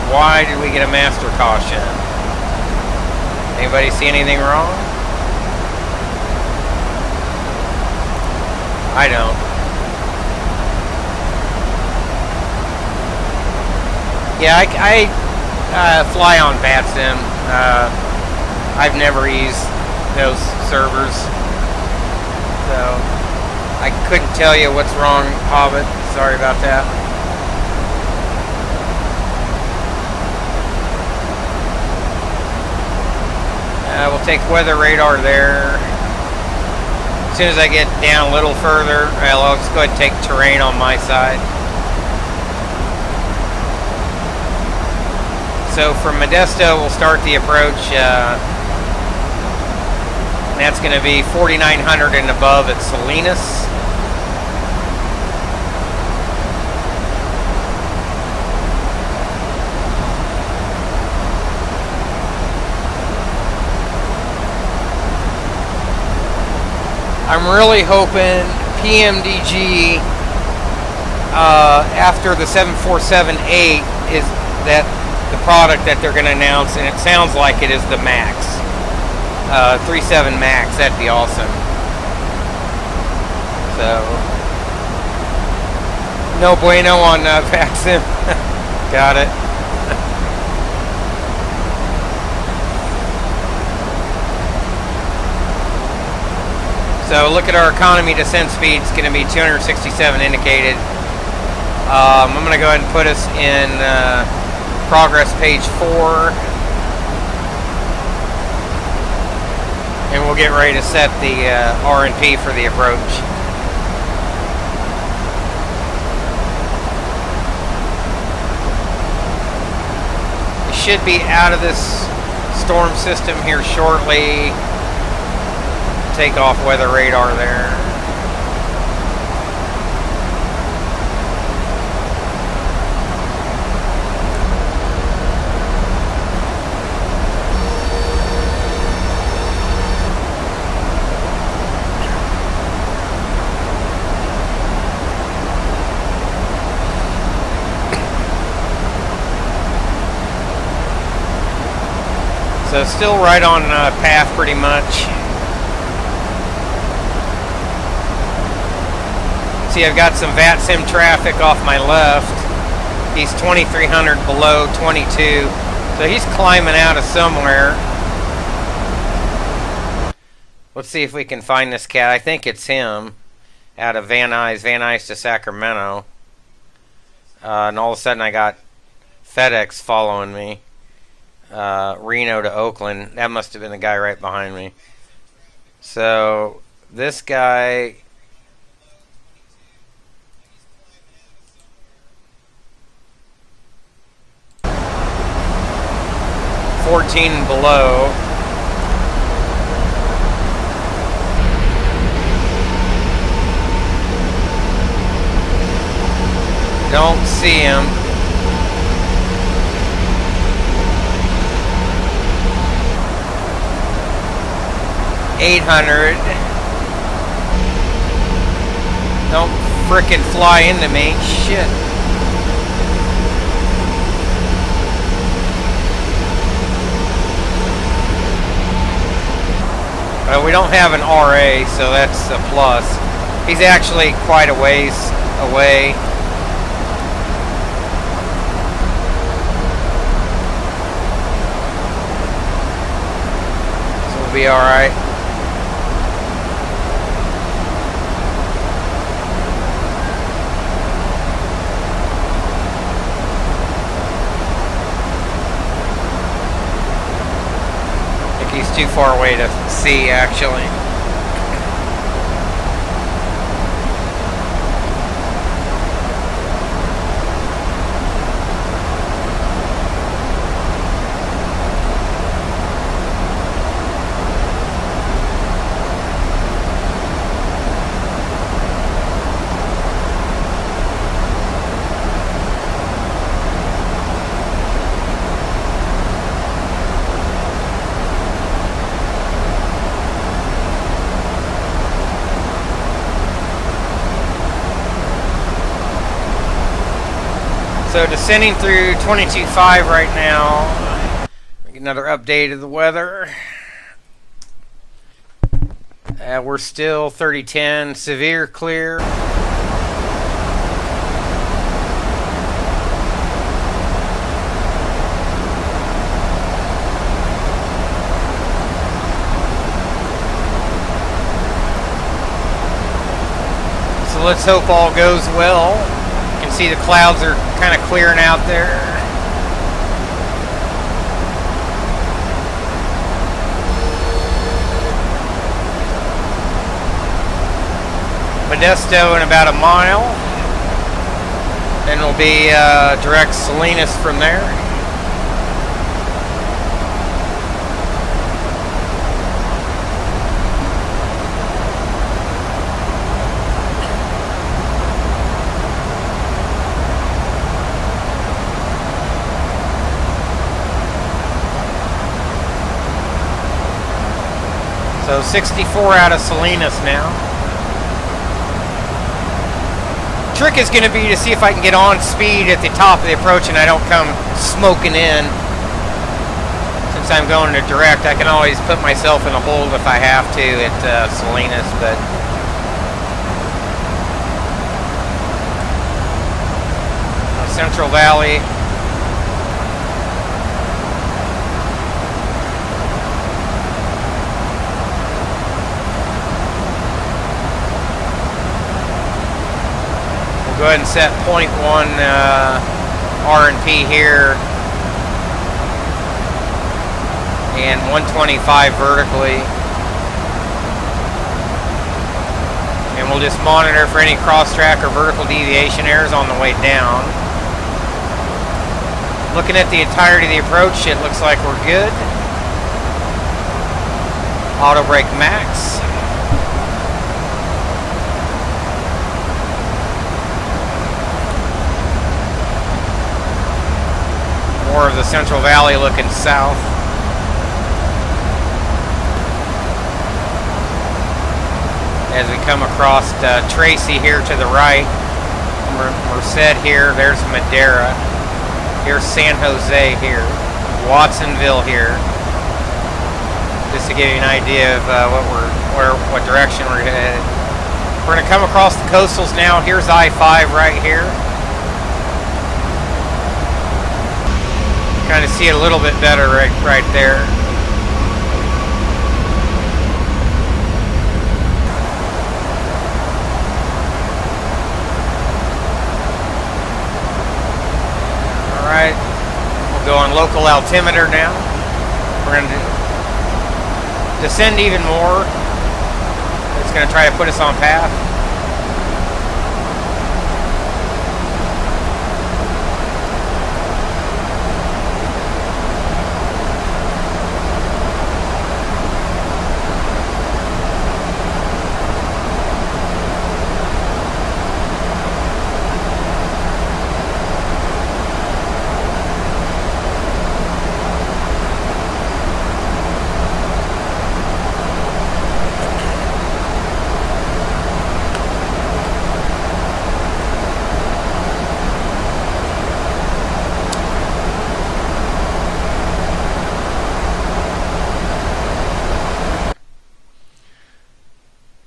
why did we get a master caution? Anybody see anything wrong? I don't. Yeah, I fly on Vatsim. I've never used those servers, so I couldn't tell you what's wrong, Hobbit. Sorry about that. We'll take weather radar there. As soon as I get down a little further, I'll just go ahead and take terrain on my side. So from Modesto, we'll start the approach. That's going to be 4,900 and above at Salinas. I'm really hoping PMDG after the 747-8 is that the product that they're going to announce, and it sounds like it is the Max. 37 Max, that'd be awesome. So, no bueno on Vatsim. Got it. So look at our economy descent speed. It's going to be 267 indicated. I'm going to go ahead and put us in progress page 4. And we'll get ready to set the R&P for the approach. We should be out of this storm system here shortly. Take off weather radar there. So still right on path pretty much. See, I've got some Vatsim traffic off my left. He's 2,300 below 22. So he's climbing out of somewhere. Let's see if we can find this cat. I think it's him. Out of Van Nuys to Sacramento. And all of a sudden I got FedEx following me. Reno to Oakland. That must have been the guy right behind me. So this guy... and below. Don't see him. $800. Don't frickin' fly into me. Shit. We don't have an RA, so that's a plus. He's actually quite a ways away. So we'll be alright. He's too far away to see, actually. So descending through 22.5 right now. Another update of the weather. We're still 3010, severe clear. So let's hope all goes well. You can see the clouds are kind of clearing out there. Modesto in about a mile. Then we'll be direct Salinas from there. So 64 out of Salinas now. Trick is going to be to see if I can get on speed at the top of the approach and I don't come smoking in. Since I'm going to direct, I can always put myself in a hold if I have to at Salinas, but Central Valley. Go ahead and set 0.1 R&P here and 125 vertically, and we'll just monitor for any cross-track or vertical deviation errors on the way down. Looking at the entirety of the approach, it looks like we're good. Auto brake max. More of the Central Valley looking south. As we come across Tracy here to the right, Merced here, there's Madera. Here's San Jose here, Watsonville here. Just to give you an idea of what direction we're headed. We're going to come across the coastals now. Here's I-5 right here. Kind of see it a little bit better right there. All right, we'll go on local altimeter now. We're going to descend even more. It's going to try to put us on path.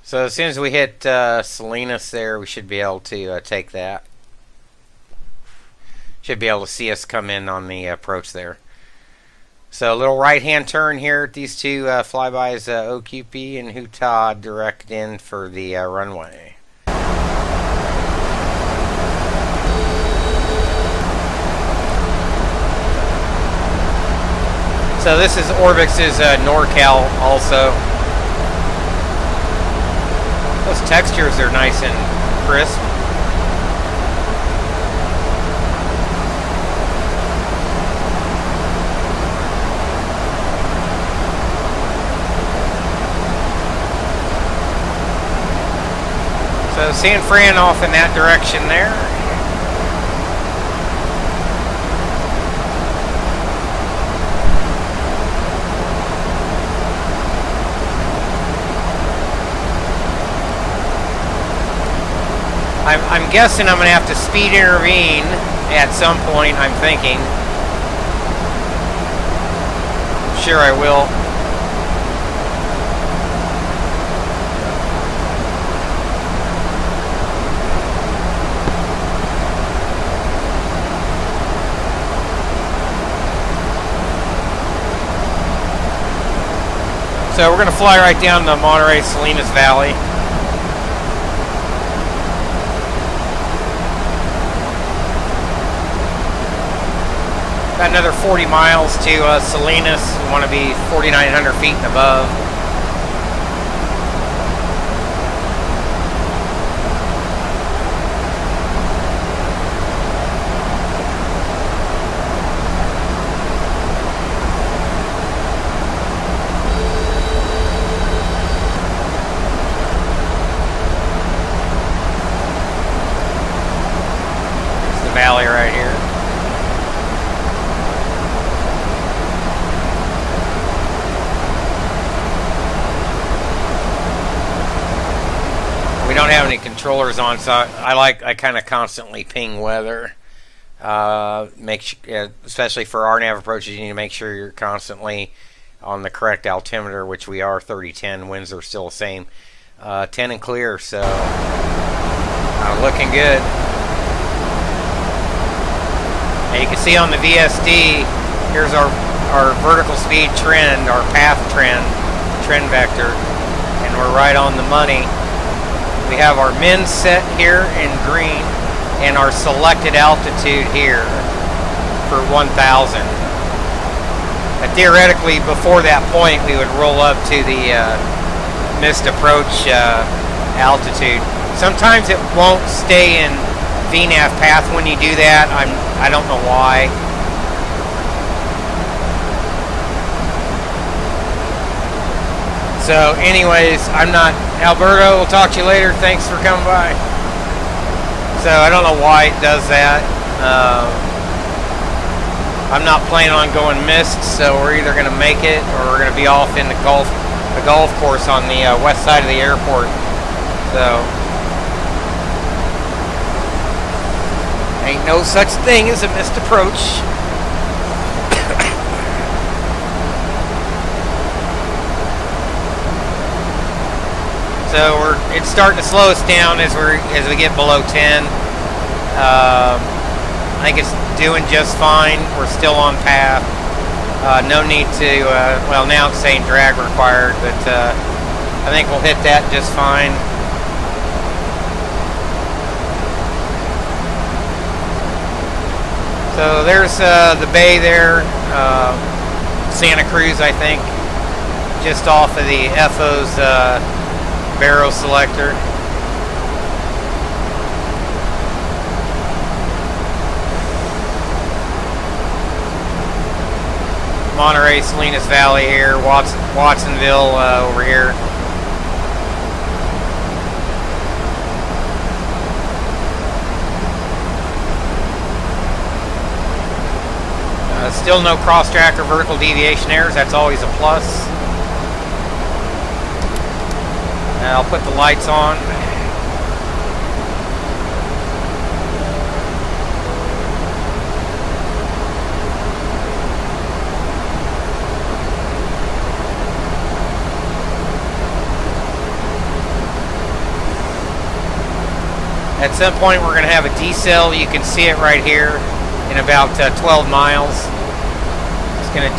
So as soon as we hit Salinas there, we should be able to take that. Should be able to see us come in on the approach there. So a little right-hand turn here at these two flybys, OQP and Hutah, direct in for the runway. So this is ORBX's NorCal also. Those textures are nice and crisp. So San Fran off in that direction there. I'm guessing I'm going to have to speed intervene at some point, I'm thinking. I'm sure I will. So we're going to fly right down the Monterey Salinas Valley. Got another 40 miles to Salinas. We want to be 4,900 feet and above. don't have any controllers on, so I kind of constantly ping weather. Especially for RNAV approaches, you need to make sure you're constantly on the correct altimeter, which we are. 30-10. Winds are still the same. 10 and clear, so looking good. And you can see on the VSD, here's our vertical speed trend, our path trend vector, and we're right on the money. We have our min set here in green and our selected altitude here for 1,000. And theoretically, before that point, we would roll up to the missed approach altitude. Sometimes it won't stay in VNAV path when you do that. I don't know why. So anyways, Alberto, we'll talk to you later. Thanks for coming by. So I don't know why it does that. I'm not planning on going missed, so we're either going to make it or we're going to be off in the golf course on the west side of the airport. So ain't no such thing as a missed approach. So it's starting to slow us down as we get below 10. I think it's doing just fine. We're still on path. No need to. Well, now it's saying drag required, but I think we'll hit that just fine. So there's the bay there, Santa Cruz, I think, just off of the FO's barrel selector. Monterey, Salinas Valley here, Watsonville over here. Still no cross-track or vertical deviation errors. That's always a plus. I'll put the lights on. At some point we're going to have a decel. You can see it right here in about 12 miles. It's going to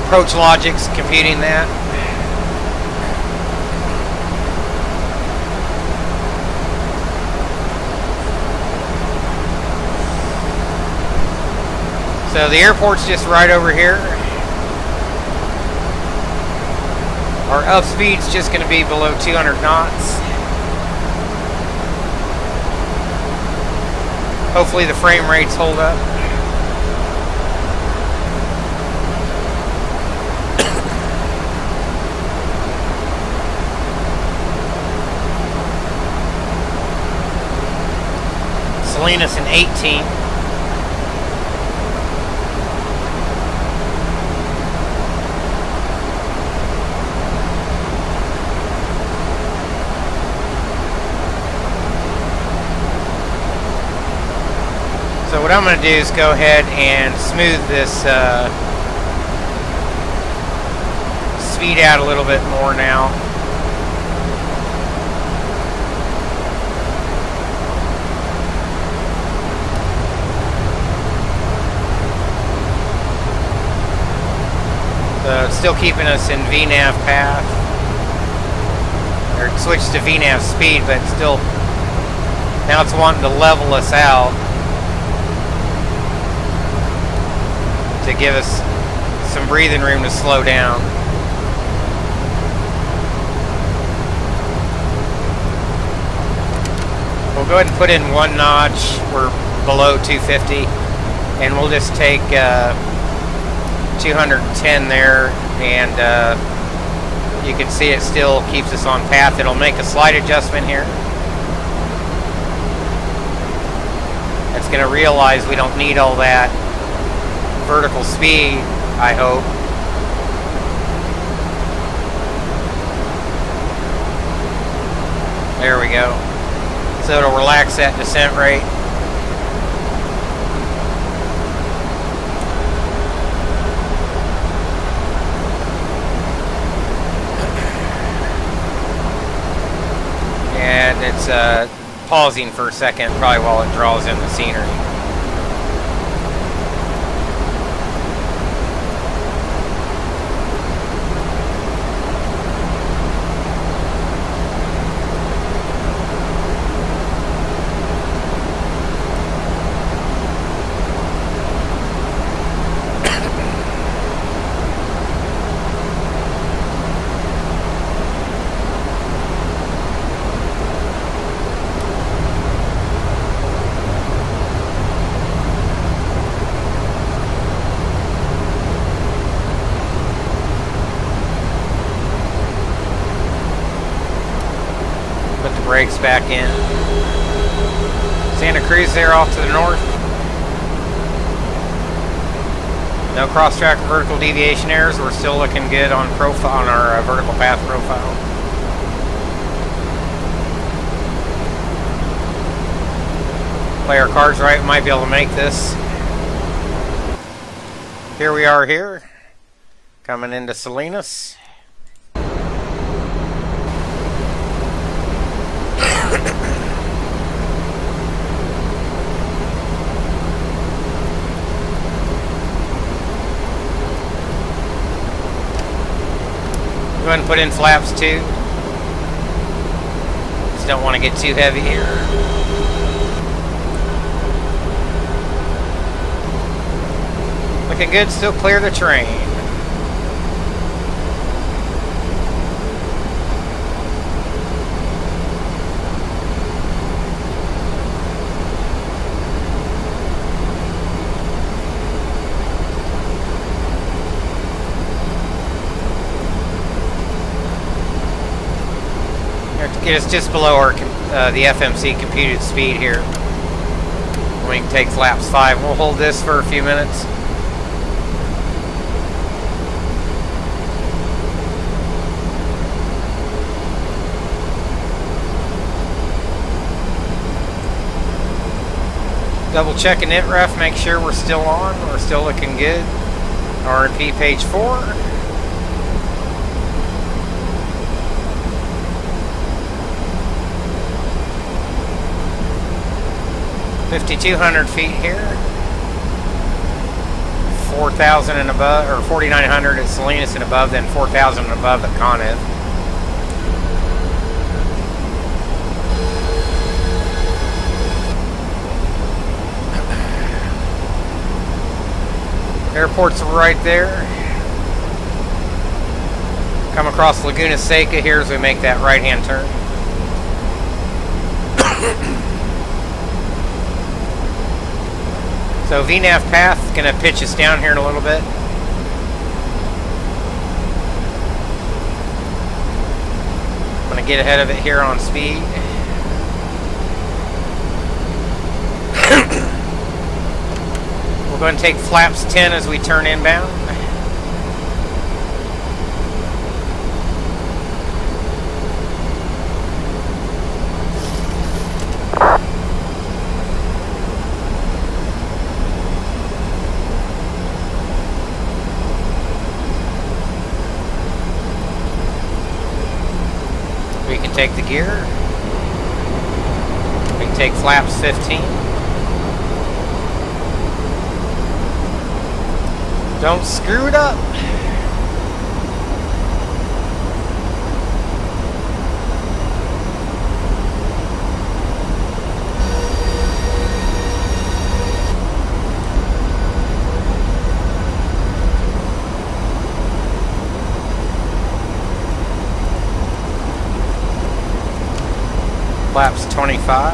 approach logic's computing that. So the airport's just right over here. Our up speed's just going to be below 200 knots. Hopefully the frame rates hold up. Salinas in 18. So what I'm going to do is go ahead and smooth this speed out a little bit more now. So it's still keeping us in VNAV path. Or switched to VNAV speed, but still now it's wanting to level us out to give us some breathing room to slow down. We'll go ahead and put in one notch. We're below 250, and we'll just take 210 there, and you can see it still keeps us on path. It'll make a slight adjustment here. It's going to realize we don't need all that vertical speed, I hope. There we go. So it'll relax that descent rate. And it's pausing for a second, probably while it draws in the scenery. Brakes back in. Santa Cruz there off to the north. No cross-track or vertical deviation errors. We're still looking good on profile on our vertical path profile. Play our cards right, we might be able to make this. Here we are here, coming into Salinas. Go ahead and put in flaps too. Just don't want to get too heavy here. Looking good, still clear the train. It's just below our the FMC computed speed here. We can take flaps 5. We'll hold this for a few minutes. Double checking it, ref, make sure we're still on. We're still looking good. RP page 4. 5,200 feet here, 4,000 and above, or 4,900 at Salinas and above, then 4,000 and above at Conev. Airport's right there. Come across Laguna Seca here as we make that right-hand turn. So VNAV path is going to pitch us down here in a little bit. I'm going to get ahead of it here on speed. We're going to take flaps 10 as we turn inbound. Take the gear. We can take flaps 15. Don't screw it up. Flaps 25.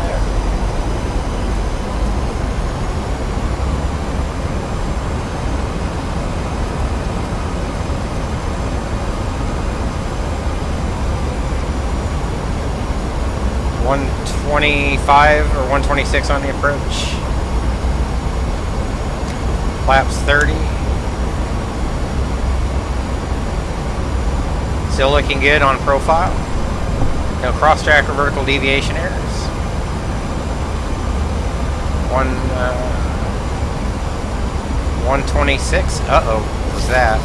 .125 or 126 on the approach. Flaps 30. Still looking good on profile. No cross-track or vertical deviation errors. 126. Uh-oh, what was that?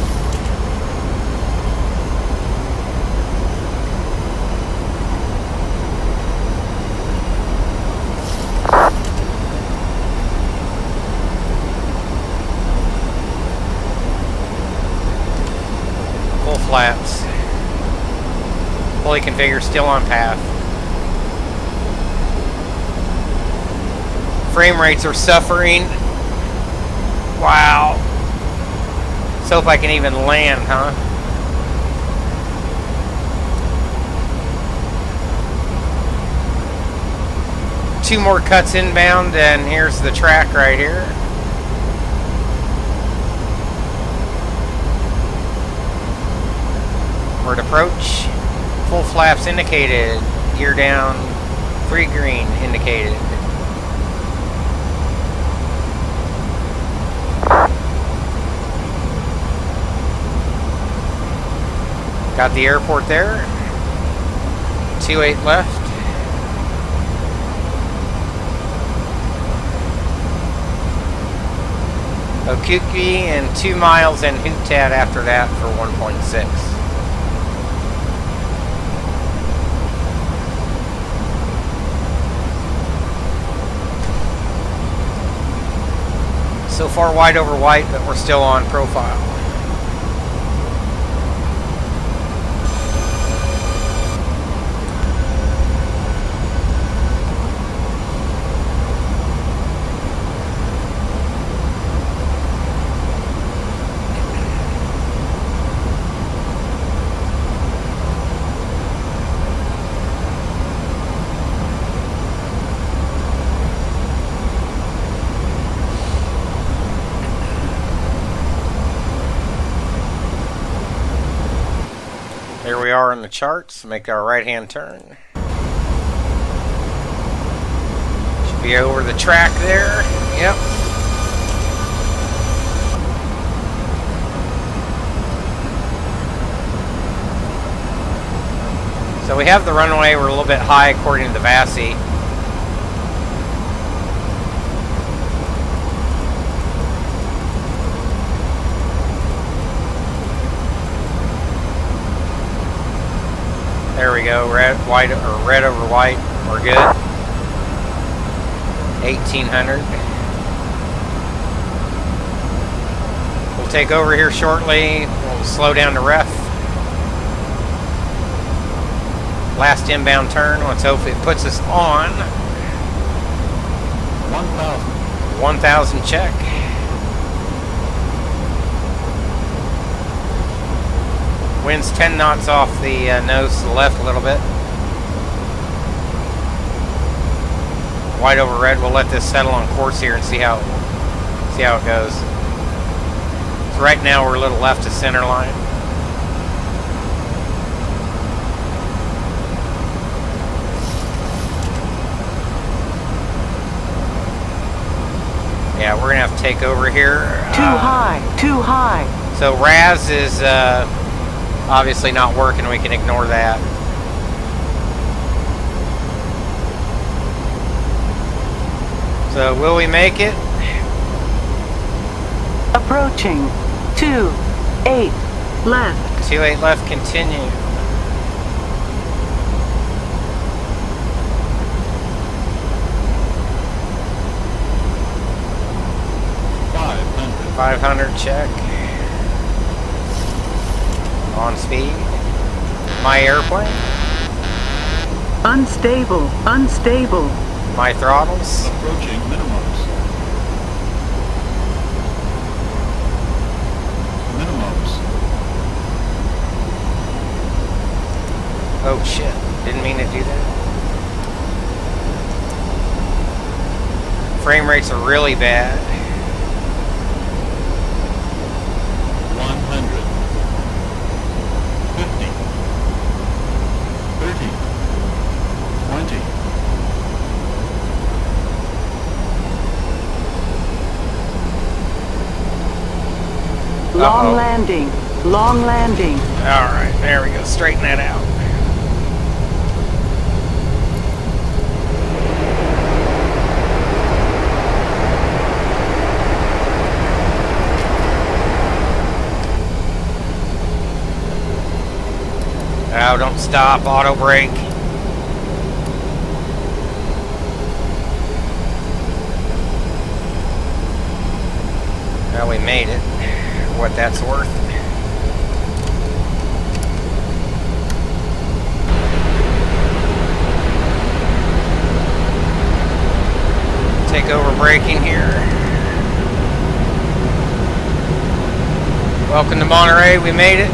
Full flaps. Fully configured, still on path. Frame rates are suffering. Wow. Let's hope I can even land, huh? Two more cuts inbound, and here's the track right here. Word approach. Full flaps indicated. Gear down. 3 green indicated. Got the airport there. 28 left. Okuki and 2 miles and Hootat after that for 1.6. So far white over white, but we're still on profile. Here we are in the charts. Make our right-hand turn. Should be over the track there. Yep. So we have the runway. We're a little bit high according to the VASI. There we go, red, white, or red over white, we're good. 1800. We'll take over here shortly. We'll slow down to ref. Last inbound turn. Let's hope it puts us on. 1,000. 1,000 check. Wind's 10 knots off the nose to the left a little bit. White over red. We'll let this settle on course here and see how it goes. So right now we're a little left to center line. Yeah, we're gonna have to take over here. Too high, too high. So RAS is obviously not working. We can ignore that. So will we make it? Approaching. 28 left. 28 left, continue. $500. 500 check. On speed. My airplane. Unstable, unstable. My throttles. Approaching minimums. Minimums. Oh shit. Didn't mean to do that. Frame rates are really bad. 100. 50. 30. 20. Long Uh-oh. landing, long landing. Alright, there we go. Straighten that out. Oh, don't stop. Auto brake. Well, we made it. What that's worth. Take over braking here. Welcome to Monterey. We made it.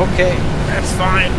Okay, that's fine.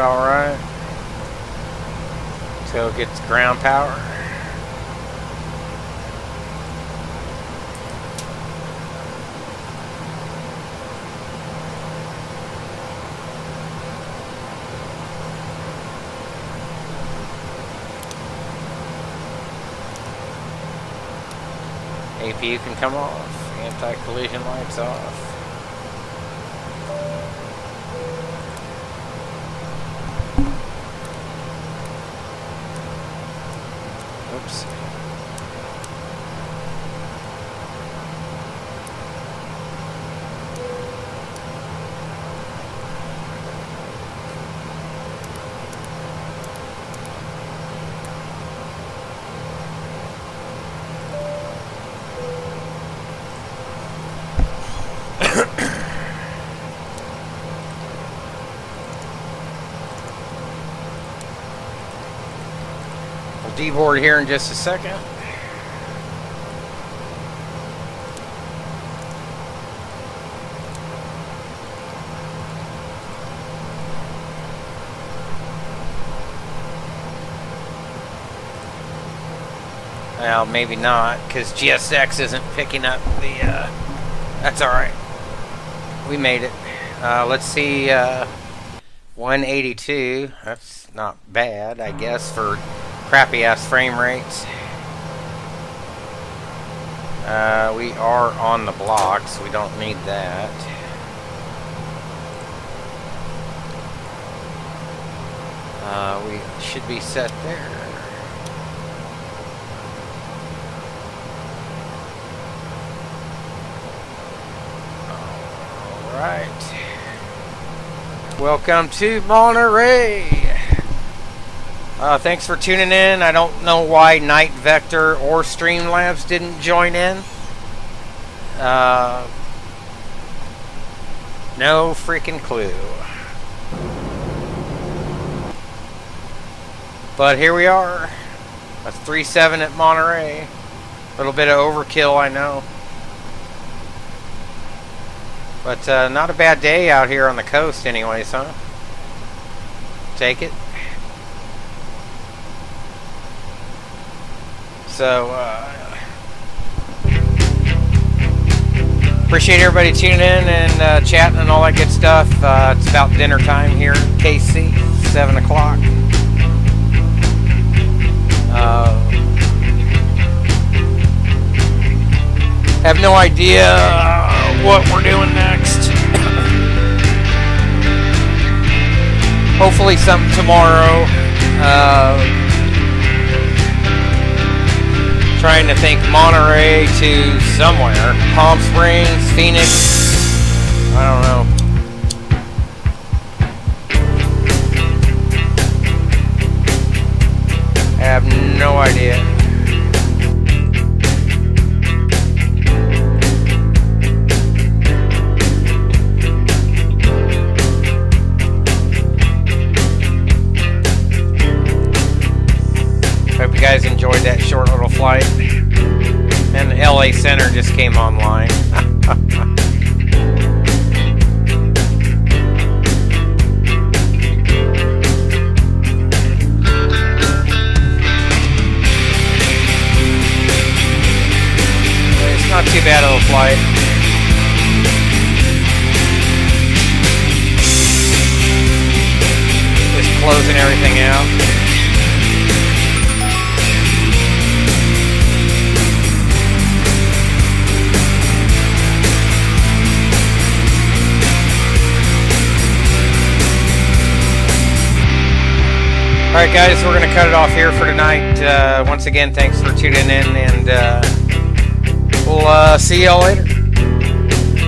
All right. So it gets ground power. APU can come off. Anti-collision lights off. Oops. D-board here in just a second. Well, maybe not, because GSX isn't picking up the, that's alright. We made it. Let's see, 182. That's not bad, I guess, for crappy ass frame rates. We are on the blocks. We don't need that. We should be set there. All right. Welcome to Monterey. Thanks for tuning in. I don't know why Night Vector or Streamlabs didn't join in. No freaking clue. But here we are. A 3.7 at Monterey. A little bit of overkill, I know. But not a bad day out here on the coast anyways, huh? Take it. So, appreciate everybody tuning in and chatting and all that good stuff. It's about dinner time here in KC, 7 o'clock. Have no idea what we're doing next. Hopefully something tomorrow. Trying to think Monterey to somewhere. Palm Springs, Phoenix. I don't know. I have no idea. Hope you guys enjoyed that short little flight. And the LA Center just came online. It's not too bad of a flight. Just closing everything out. Alright guys, we're going to cut it off here for tonight. Once again, thanks for tuning in, and we'll see y'all later.